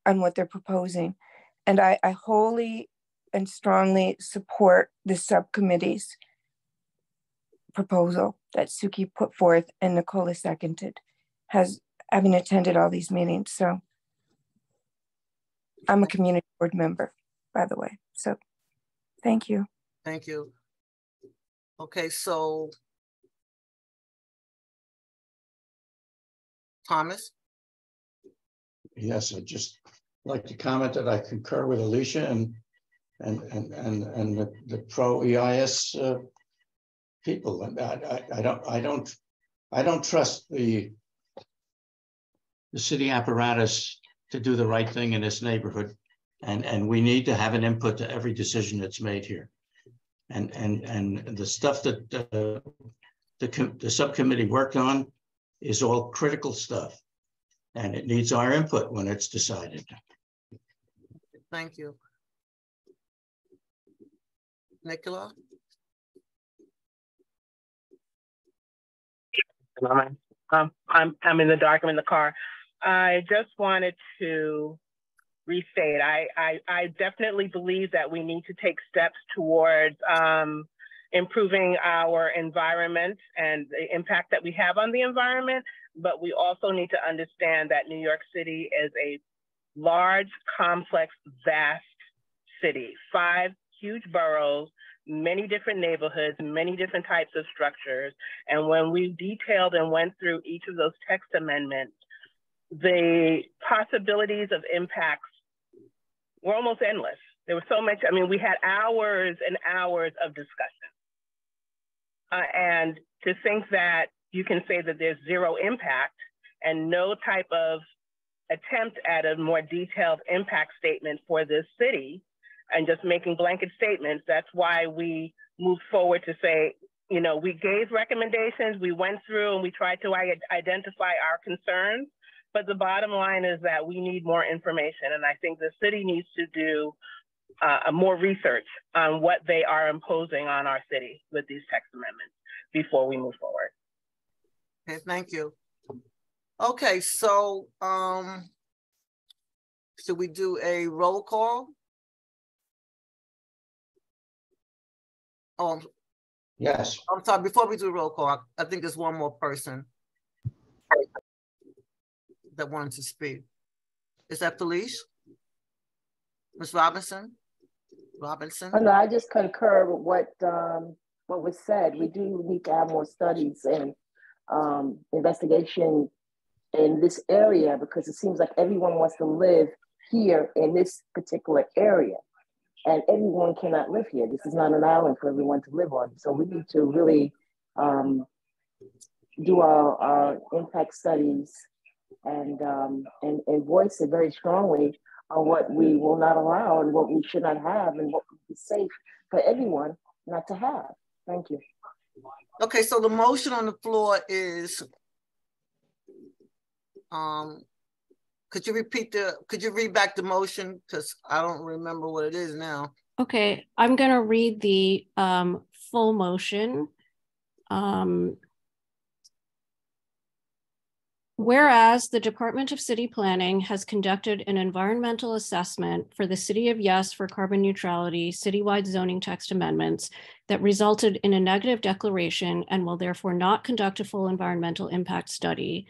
on what they're proposing. And I wholly and strongly support the subcommittee's proposal that Suki put forth and Nicola seconded, having attended all these meetings. So I'm a community board member, by the way. So thank you. Thank you. Okay, so Thomas? Yes, I'd just like to comment that I concur with Alicia and the pro EIS people. And I don't trust the city apparatus to do the right thing in this neighborhood, and we need to have an input to every decision that's made here. And the stuff that the subcommittee worked on is all critical stuff, and it needs our input when it's decided. Thank you. Nicola? Can I I'm in the dark, I'm in the car. I just wanted to restate, I definitely believe that we need to take steps towards improving our environment and the impact that we have on the environment, but we also need to understand that New York City is a large, complex, vast city, 5 huge boroughs, many different neighborhoods, many different types of structures. And when we detailed and went through each of those text amendments, the possibilities of impacts were almost endless. There was so much, I mean, we had hours and hours of discussion. And to think that you can say that there's zero impact and no type of attempt at a more detailed impact statement for this city and just making blanket statements, that's why we moved forward to say, you know, we gave recommendations, we went through and we tried to identify our concerns, but the bottom line is that we need more information. And I think the city needs to do more research on what they are imposing on our city with these text amendments before we move forward. Okay, thank you. Okay, so should we do a roll call? Oh, yes. I'm sorry, before we do a roll call, I think there's one more person that wanted to speak. Is that Felice? Ms. Robinson? Oh, no, I just concur with what was said. We do need to have more studies and investigation in this area, because it seems like everyone wants to live here in this particular area, and everyone cannot live here. This is not an island for everyone to live on. So we need to really do our impact studies and voice it very strongly on what we will not allow and what we should not have and what would be safe for everyone not to have. Thank you. Okay, so the motion on the floor is, could you read back the motion? Because I don't remember what it is now. Okay, I'm gonna read the full motion. Whereas the Department of City Planning has conducted an environmental assessment for the City of Yes for carbon neutrality citywide zoning text amendments that resulted in a negative declaration and will therefore not conduct a full environmental impact study.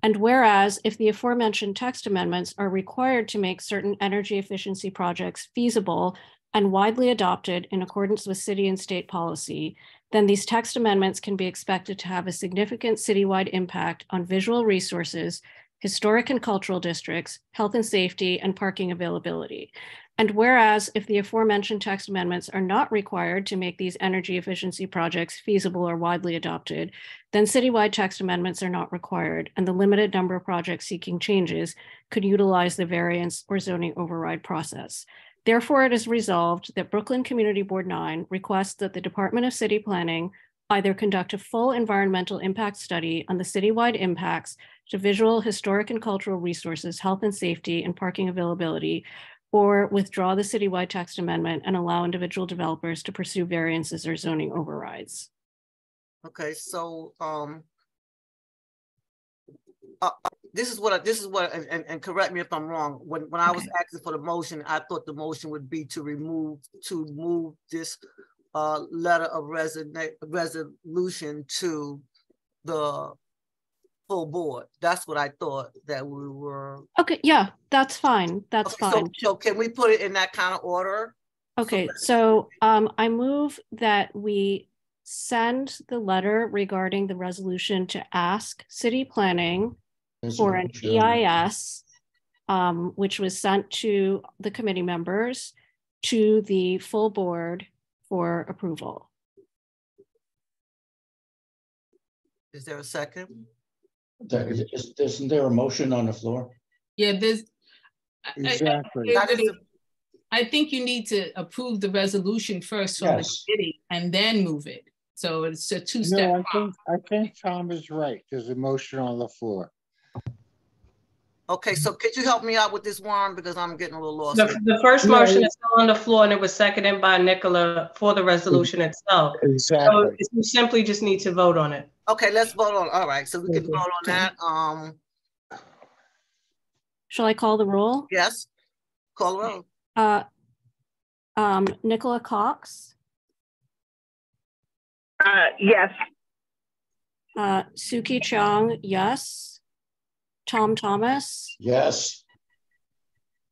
And whereas if the aforementioned text amendments are required to make certain energy efficiency projects feasible and widely adopted in accordance with city and state policy, then these text amendments can be expected to have a significant citywide impact on visual resources, historic and cultural districts, health and safety, and parking availability. And whereas if the aforementioned text amendments are not required to make these energy efficiency projects feasible or widely adopted, then citywide text amendments are not required, and the limited number of projects seeking changes could utilize the variance or zoning override process. Therefore, it is resolved that Brooklyn Community Board 9 requests that the Department of City Planning either conduct a full environmental impact study on the citywide impacts to visual, historic, and cultural resources, health and safety, and parking availability, or withdraw the citywide text amendment and allow individual developers to pursue variances or zoning overrides. Okay, so this is what, and correct me if I'm wrong. When I was asking for the motion, I thought the motion would be to move this letter of resolution to the full board. That's what I thought that we were. Okay, yeah, that's fine. That's fine. So can we put it in that kind of order? Okay, so I move that we send the letter regarding the resolution to ask City Planning for an EIS, which was sent to the committee members, to the full board for approval. Is there a second? Isn't there a motion on the floor? Yeah, there's exactly. I think you need to approve the resolution first from the committee and then move it. So it's a two-step. No, I think Tom is right. There's a motion on the floor. Okay, so could you help me out with this one because I'm getting a little lost. The first motion is still on the floor and it was seconded by Nicola for the resolution itself. Exactly. So you simply just need to vote on it. Okay, let's vote on. All right, so we can vote on that. Shall I call the roll? Yes, call the roll. Nicola Cox. Yes. Suki Chong, yes. Tom Thomas. Yes.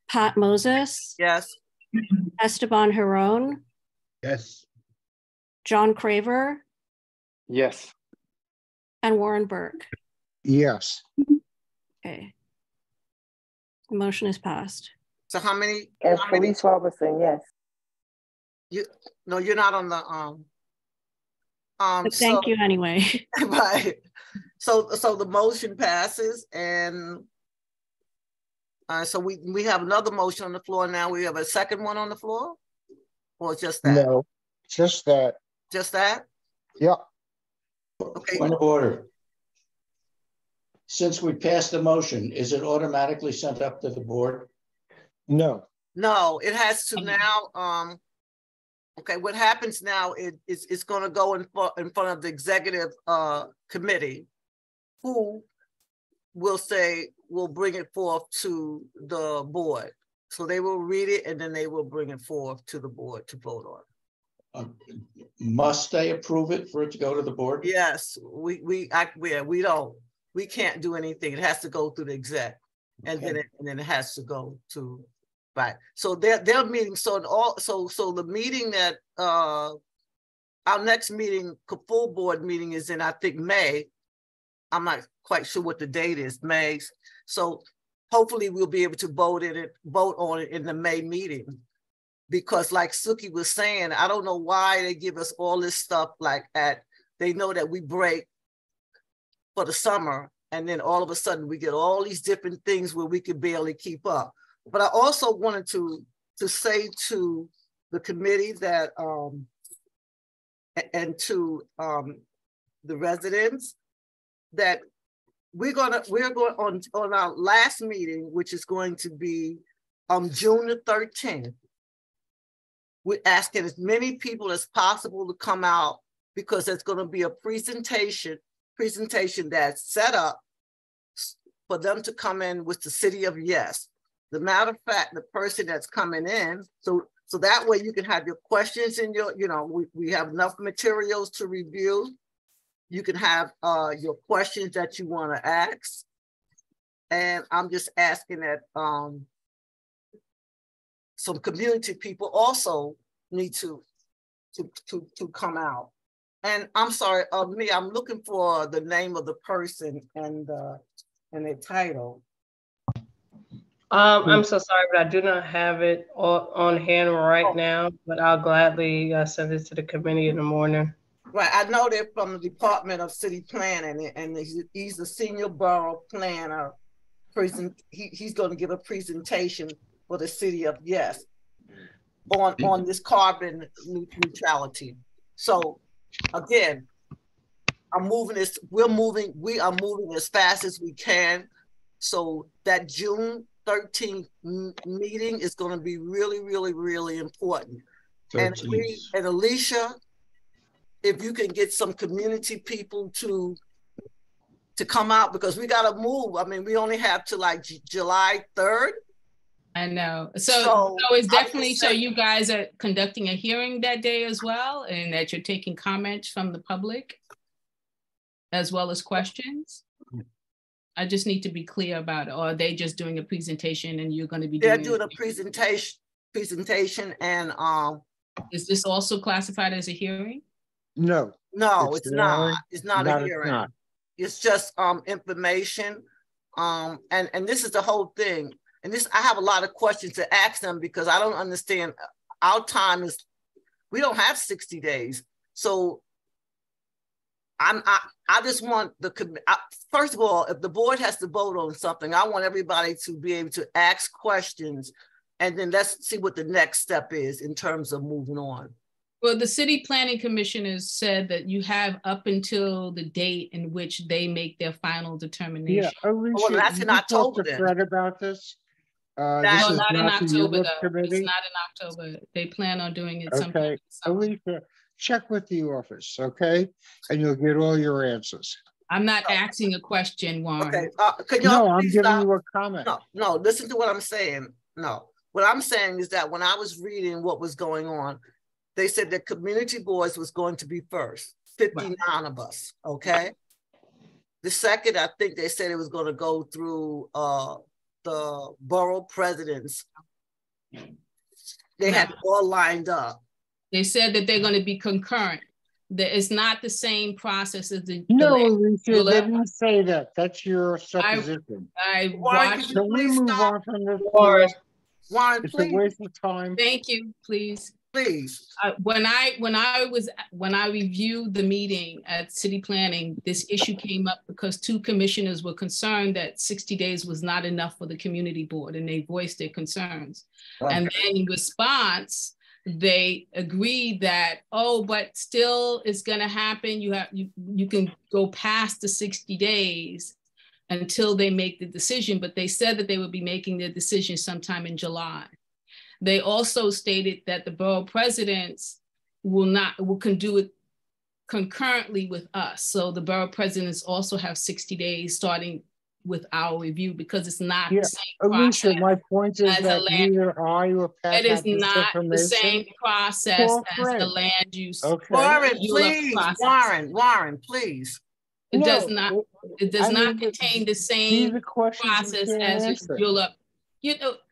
Pat Moses. Yes. Esteban Hiron. Yes. John Craver. Yes. And Warren Burke. Yes. Okay. The motion is passed. So how many? And Felice Robertson, yes. No, you're not on the But thank you anyway. Right. So the motion passes, and so we have another motion on the floor now. We have a second one on the floor, or just that? No, just that. Just that? Yeah. Okay. Point of order. Since we passed the motion, is it automatically sent up to the board? No. No, it has to now. Okay, what happens now is it's going to go in front of the executive committee, who will bring it forth to the board. So they will read it and then they will bring it forth to the board to vote on. Must they approve it for it to go to the board? Yes, we can't do anything. It has to go through the exec, and then it has to go to. Right. So they're meeting. So the meeting that our next meeting, full board meeting, is in, I think, May. I'm not quite sure what the date is, May. So hopefully we'll be able to vote on it in the May meeting. Because like Suki was saying, I don't know why they give us all this stuff like that. They know that we break for the summer, and then all of a sudden we get all these different things where we could barely keep up. But I also wanted to say to the committee that and to the residents that we're going on our last meeting, which is going to be June the 13th. We're asking as many people as possible to come out, because there's going to be a presentation that's set up for them to come in with the City of Yes. The matter of fact, the person that's coming in, so that way you can have your questions in your, we have enough materials to review. You can have your questions that you want to ask. And I'm just asking that some community people also need to come out. And I'm sorry, I'm looking for the name of the person and their title. I'm so sorry, but I do not have it on hand right now, but I'll gladly send it to the committee in the morning. Right, I know they're from the Department of City Planning, and he's the senior borough planner. He's going to give a presentation for the City of Yes on this carbon neutrality. So again, we are moving as fast as we can. So that June 13th meeting is going to be really, really, really important. And Alicia, if you can get some community people to come out, because we got to move. I mean, we only have to like July 3rd. I know. So it's definitely, so you guys are conducting a hearing that day as well, and that you're taking comments from the public as well as questions? I just need to be clear about it. Or are they just doing a presentation and you're going to be doing a presentation and is this also classified as a hearing? No, it's not. It's not a hearing. It's just information. And this is the whole thing. And this, I have a lot of questions to ask them, because I don't understand. Our time is, we don't have 60 days. So I just want first of all, if the board has to vote on something, I want everybody to be able to ask questions, and then let's see what the next step is in terms of moving on. Well, the city planning commissioners said that you have up until the date in which they make their final determination. Yeah, Alicia, Well, that's in October to then. Fred about this. No, This is not in not the October ULURP though. It's committee. not in October. They plan on doing it sometime Okay, in the summer. Alicia, check with the office, okay? And you'll get all your answers. I'm not asking a question, Warren. Okay, can No, y'all I'm please giving stop? you a comment. No, listen to what I'm saying. No, what I'm saying is that when I was reading what was going on, they said that community boards was going to be first, 59 of us, okay? The second, I think they said it was going to go through the borough presidents. They had it all lined up. They said that they're going to be concurrent. That it's not the same process as the No, Alicia, they didn't say that. That's your supposition. I Warren, watched. Can we move on from this? Warren, It's please. a waste of time. Thank you, please. Please. When I reviewed the meeting at city planning, this issue came up because two commissioners were concerned that 60 days was not enough for the community board, and they voiced their concerns. Okay. And then in response, they agreed that, oh, but still it's gonna happen. You can go past the 60 days until they make the decision, but they said that they would be making their decision sometime in July. They also stated that the borough presidents can do it concurrently with us. So the borough presidents also have 60 days starting with our review, because it's not the same Alicia, process. my point is that neither I or Pat It is have this not the same information. process Well, as the Fred. land use. Okay. Warren, ULURP please, process. Warren, please. It No, does not. It does I not mean, contain the these same are questions you process can't as answer. ULURP.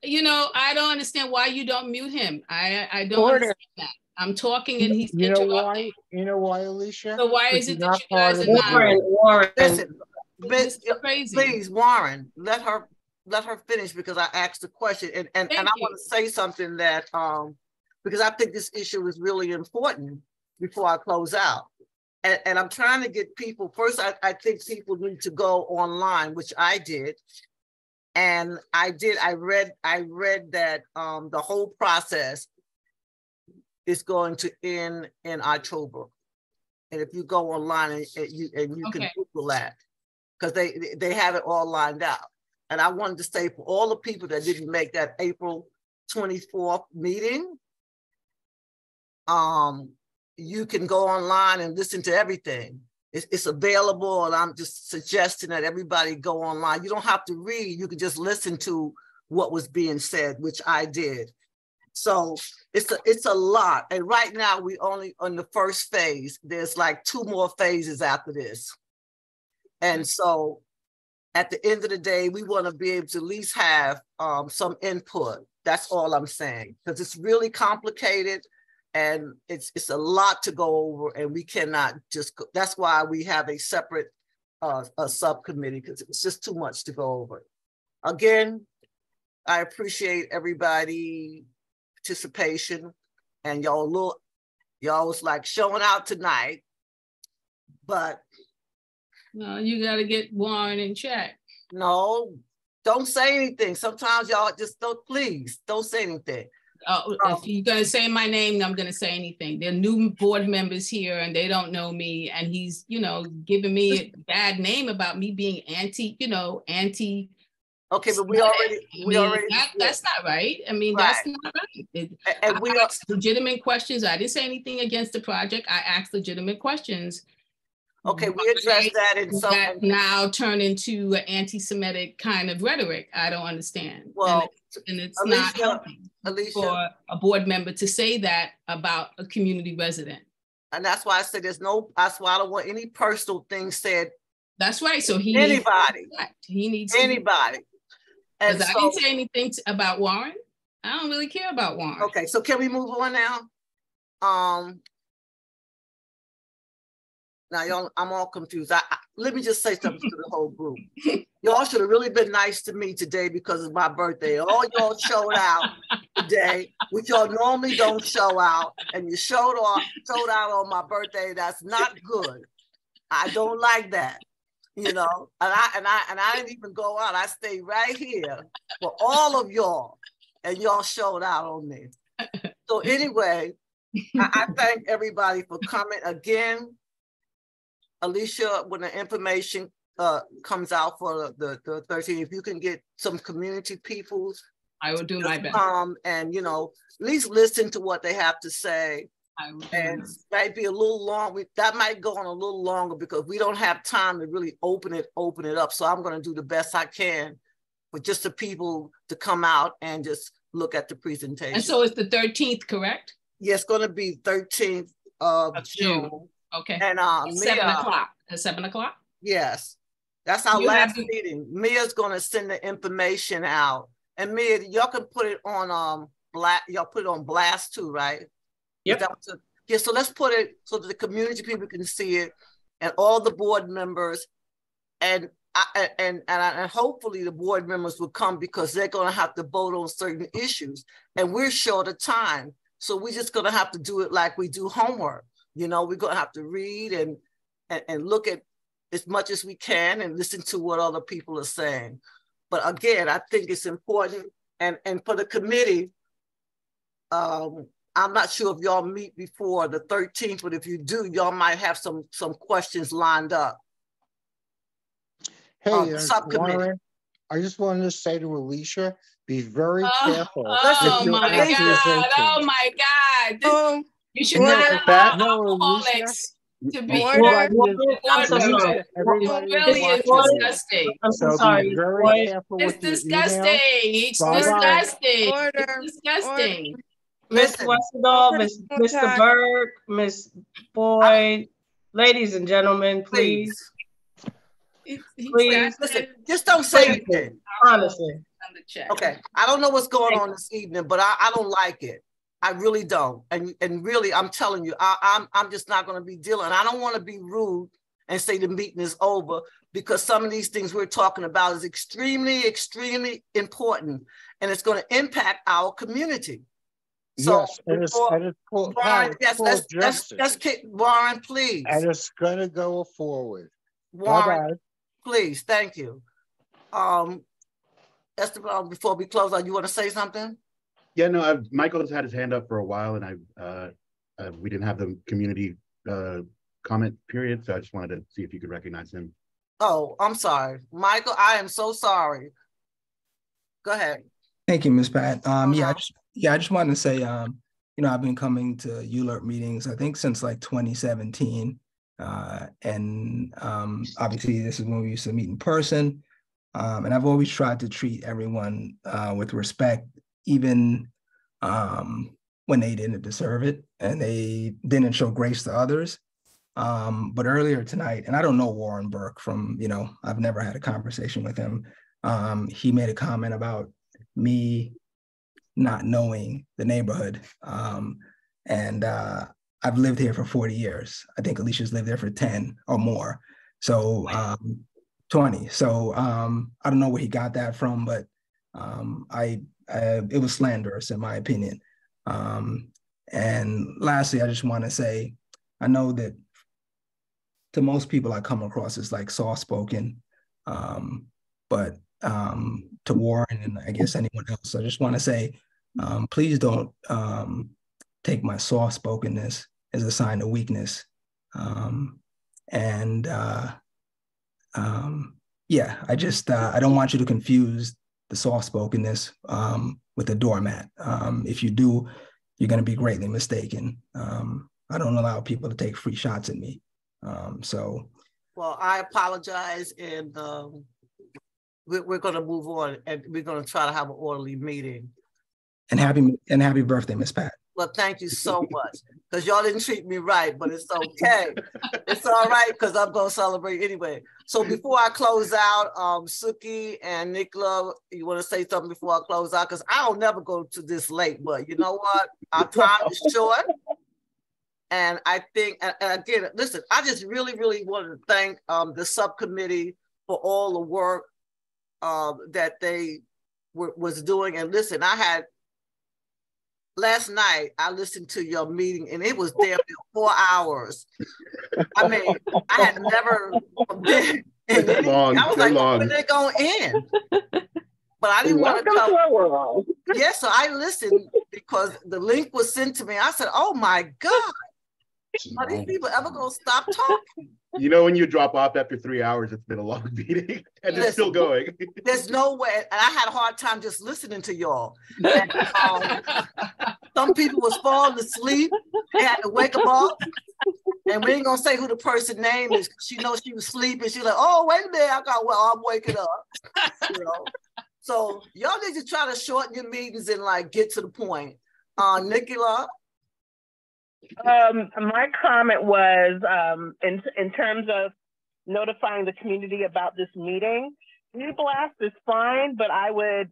You know, I don't understand why you don't mute him. I don't Order. understand that. I'm talking and he's You know interrupting. why? You know why, Alicia? So why Because is it you're that you part guys of are the not? group. Warren. Listen, This is crazy. please, Warren, let her finish, because I asked the question, and I want to say something that because I think this issue is really important before I close out. And I'm trying to get people, first, I think people need to go online, which I did. And I read that the whole process is going to end in October. And if you go online and you can Google that, because they have it all lined out. And I wanted to say, for all the people that didn't make that April 24th meeting, you can go online and listen to everything. It's available, and I'm just suggesting that everybody go online. You don't have to read, you can just listen to what was being said, which I did. So it's a lot. And right now we only on the first phase. There's like 2 more phases after this. And so at the end of the day, we want to be able to at least have some input. That's all I'm saying, because it's really complicated. And it's a lot to go over, and we cannot just go. That's why we have a separate a subcommittee, because it's just too much to go over. Again, I appreciate everybody participation, and y'all was like showing out tonight, but no, you got to get Warren in check. No, don't say anything. Sometimes y'all just please don't say anything. If you're going to say my name, I'm going to say anything. There are new board members here and they don't know me. And he's, giving me a bad name about me being anti. Okay, but we already. That's not right. I mean, right. That's not right. And we asked legitimate questions. I didn't say anything against the project. I asked legitimate questions. Okay, we addressed that in some. That now turn into an anti-Semitic kind of rhetoric. I don't understand. Well, and it's not helping for a board member to say that about a community resident. And that's why I said that's why I don't want any personal things said. That's right. So he needs anybody. Because I didn't say anything about Warren. I don't really care about Warren. Okay, so can we move on now? Now, y'all, I'm all confused. Let me just say something to the whole group. Y'all should have really been nice to me today because it's my birthday. All y'all showed out today, which y'all normally don't show out, and you showed out on my birthday. That's not good. I don't like that, And I didn't even go out. I stayed right here for all of y'all, and y'all showed out on me. So anyway, I thank everybody for coming again. Alicia, when the information comes out for the 13th, if you can get some community peoples, I will do my best. And at least listen to what they have to say. And might be a little long. That might go on a little longer because we don't have time to really open it up. So I'm going to do the best I can for just the people to come out and just look at the presentation. And so it's the 13th, correct? Yeah, it's going to be 13th of June. Okay. And at 7 o'clock. At 7 o'clock? Yes. That's our last meeting. Mia's going to send the information out. And Mia, y'all can put it on y'all put it on blast too, right? Yep. Yeah, so let's put it so that the community people can see it and all the board members and hopefully the board members will come because they're going to have to vote on certain issues and we're short of time. So we're just going to have to do it like we do homework. We're going to have to read and look at as much as we can and listen to what other people are saying. But again, I think it's important. And for the committee, I'm not sure if y'all meet before the 13th, but if you do, y'all might have some questions lined up. Hey, Warren, I just wanted to say to Alicia, be very careful. Oh my God! Oh my God! You should not allow alcoholics to be. I'm so sorry. Really is disgusting. I'm so sorry. It's disgusting. It's disgusting. It's disgusting. Miss Westerdahl, Mr. Burke, Miss Boyd, ladies and gentlemen, please. Please. Listen, just don't say anything. Honestly. Okay. I don't know what's going on this evening, but I don't like it. I really don't. And really, I'm telling you, I'm just not going to be dealing. I don't want to be rude and say the meeting is over because some of these things we're talking about is extremely, extremely important. And it's going to impact our community. So yes, and it's Warren, let's kick Warren, please. And it's gonna go forward. Warren, please, thank you. Esteban, before we close out, you want to say something? Yeah, no, Michael's had his hand up for a while, and we didn't have the community comment period, so I just wanted to see if you could recognize him. Oh, I'm sorry, Michael. I am so sorry. Go ahead. Thank you, Ms. Pat. I just wanted to say, I've been coming to ULURP meetings, I think since like 2017. And obviously this is when we used to meet in person. And I've always tried to treat everyone with respect, even when they didn't deserve it and they didn't show grace to others. But earlier tonight, and I don't know Warren Burke from, I've never had a conversation with him. He made a comment about me not knowing the neighborhood. And I've lived here for 40 years. I think Alicia's lived there for 10 or more. So 20. So I don't know where he got that from, but it was slanderous in my opinion. And lastly, I just want to say, I know that to most people I come across as like soft-spoken, but to Warren and I guess anyone else, I just want to say, please don't take my soft-spokenness as a sign of weakness. I don't want you to confuse the soft-spokenness with a doormat. If you do, you're going to be greatly mistaken. I don't allow people to take free shots at me. Well, I apologize, and we're going to move on, and we're going to try to have an orderly meeting. And happy birthday, Miss Pat. Well, thank you so much, because y'all didn't treat me right, but it's okay. It's all right, because I'm going to celebrate anyway. So before I close out, Suki and Nicola, you want to say something before I close out? Because I don't never go to this late, but you know what? Our time is short. And I think, and again, listen, I just really, really want to thank the subcommittee for all the work that they was doing. And listen, last night, I listened to your meeting and it was damn near 4 hours. I mean, I had never been in it. I was like, when are they going to end? But I didn't want to come. Yes, so I listened because the link was sent to me. I said, oh my God, are these people ever gonna stop talking? You know, when you drop off after 3 hours, it's been a long meeting and it's still going. There's no way. And I had a hard time just listening to y'all. And, some people was falling asleep. They had to wake them up. And we ain't gonna say who the person name is. She knows she was sleeping. She's like, oh, wait a minute. I'm waking up. You know? So y'all need to try to shorten your meetings and like get to the point. Nicola? My comment was in terms of notifying the community about this meeting. E-blast is fine, but I would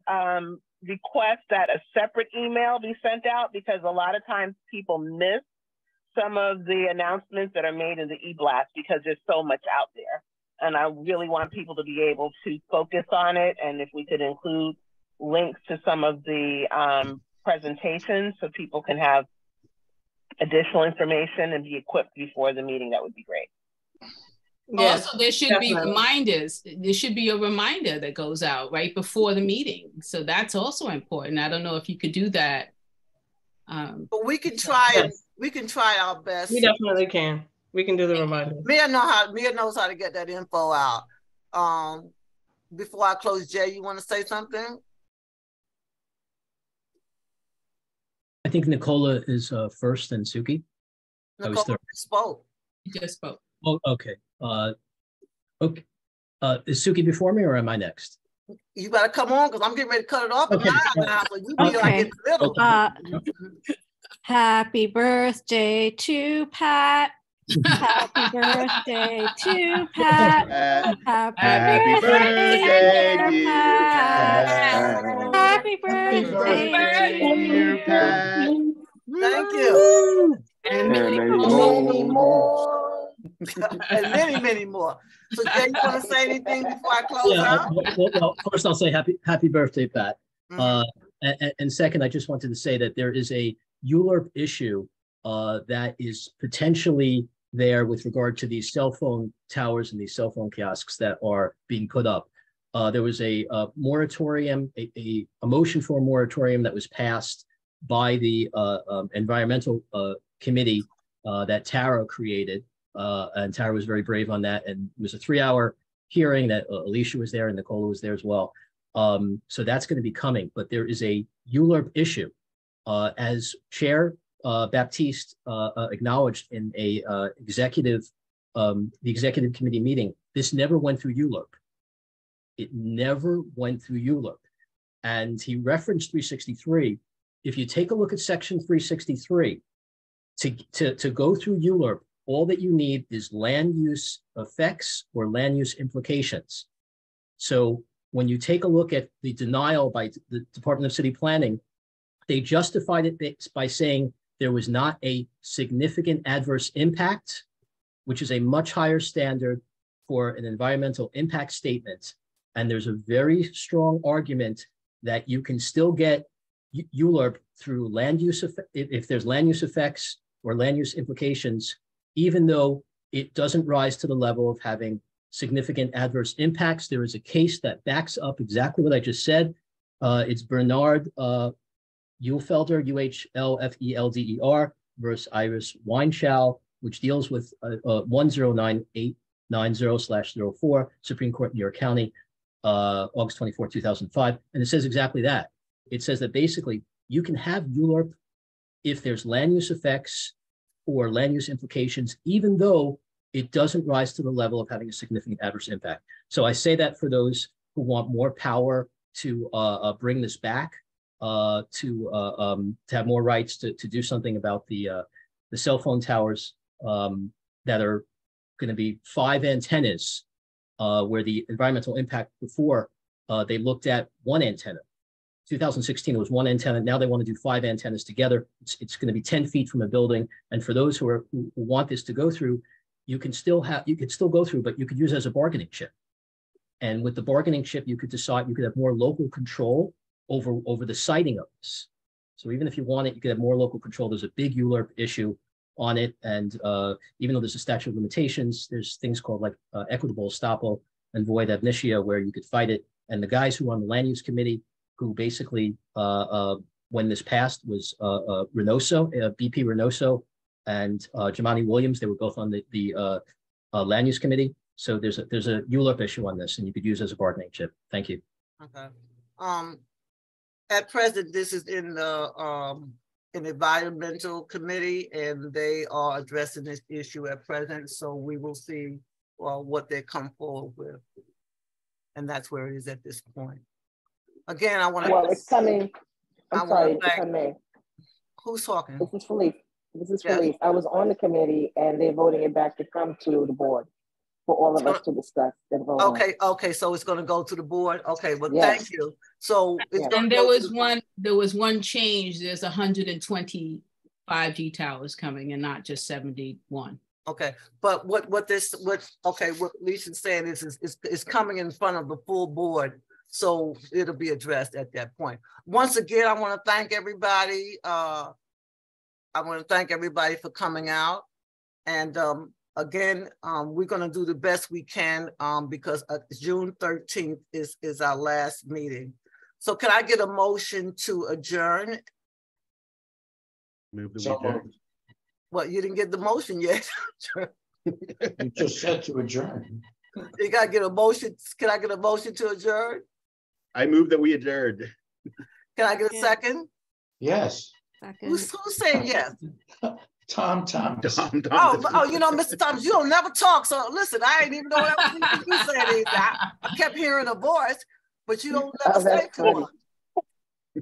request that a separate email be sent out because a lot of times people miss some of the announcements that are made in the e-blast because there's so much out there. And I really want people to be able to focus on it. And if we could include links to some of the presentations so people can have additional information and be equipped before the meeting, that would be great. Yes, also, there should be reminders. There should be a reminder that goes out right before the meeting. So that's also important. I don't know if you could do that. But we can try it. We can try our best. We definitely can. We can do the reminder. Mia knows how to get that info out. Before I close, Jay, you want to say something? I think Nicola is first and Suki. Nicola spoke. You just spoke. Oh, okay. Okay. Is Suki before me or am I next? You better come on because I'm getting ready to cut it off. Okay. Now, so you be like in the middle. Happy birthday to Pat. Happy birthday to Pat. Happy birthday, dear Pat. Happy birthday, dear Pat. Thank you. And many more. And many more. So Jay, you want to say anything before I close out? Well, first I'll say happy birthday, Pat. And second, I just wanted to say that there is a ULURP issue that is potentially there with regard to these cell phone towers and these cell phone kiosks that are being put up. There was a moratorium, a motion for a moratorium that was passed by the environmental committee that Tara created. And Tara was very brave on that. And it was a 3-hour hearing that Alicia was there and Nicola was there as well. So that's going to be coming. But there is a ULURP issue. As Chair Baptiste acknowledged in a the executive committee meeting, this never went through ULURP. It never went through ULURP. And he referenced 363. If you take a look at section 363, to go through ULURP, all that you need is land use effects or land use implications. So when you take a look at the denial by the Department of City Planning, they justified it by saying there was not a significant adverse impact, which is a much higher standard for an environmental impact statement. And there's a very strong argument that you can still get ULURP through land use, if there's land use effects or land use implications, even though it doesn't rise to the level of having significant adverse impacts. There is a case that backs up exactly what I just said. It's Bernard Uhlfelder, Uhlfelder versus Iris Weinschau, which deals with 109890/04, Supreme Court, New York County, August 24, 2005. And it says exactly that. It says that basically you can have ULURP if there's land use effects or land use implications, even though it doesn't rise to the level of having a significant adverse impact. So I say that for those who want more power to bring this back, to have more rights to do something about the cell phone towers that are going to be 5 antennas, where the environmental impact before they looked at 1 antenna. 2016, it was 1 antenna. Now they want to do 5 antennas together. It's going to be 10 feet from a building. And for those who want this to go through, you could still go through, but you could use it as a bargaining chip. And with the bargaining chip, you could decide, you could have more local control over the siting of this. So even if you want it, you could have more local control. There's a big ULURP issue on it. And even though there's a statute of limitations, there's things called like equitable estoppel and void ab initio where you could fight it. And the guys who are on the land use committee, who basically when this passed was Reynoso, BP Reynoso, and Jamani Williams. They were both on the land use committee. So there's a ULURP issue on this, and you could use it as a bargaining chip. Thank you. Okay. At present, this is in the environmental committee, and they are addressing this issue at present. So we will see what they come forward with, and that's where it is at this point. Again, I want to. Well, it's coming. I'm sorry, if I may. Who's talking? This is Felice. This is Felice. I was on the committee, and they're voting it back to come to the board for all of us to discuss and vote on. Okay, so it's going to go to the board. Okay, well, yes. Thank you. So it's and there was one change. There's 125 G towers coming, and not just 71. Okay, but what Lisa's saying is coming in front of the full board, so it'll be addressed at that point. Once again, I want to thank everybody. I want to thank everybody for coming out, and again, we're going to do the best we can because June 13th is our last meeting. So can I get a motion to adjourn? Move the adjourn. Well, you didn't get the motion yet. You just said to adjourn. You got to get a motion. Can I get a motion to adjourn? I move that we adjourned. Can I get a second? Yes. Who's saying yes? Tom. Oh, you know, Mr. Thomas, you don't never talk. So listen, I ain't even know what you said. I kept hearing a voice, but you don't never say one.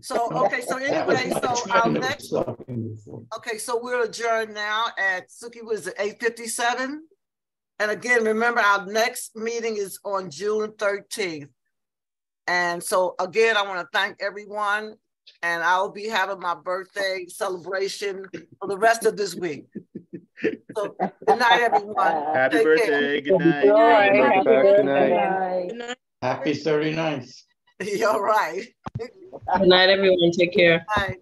So, okay, so anyway, so our next, okay, so we're adjourned now at, Suki, what is it, 8:57? And again, remember our next meeting is on June 13th. And so again, I want to thank everyone, and I'll be having my birthday celebration for the rest of this week. So good night, everyone. Happy birthday, good night. Happy birthday. Good night. Happy 39th. You're right. Good night, everyone. Take care. Bye.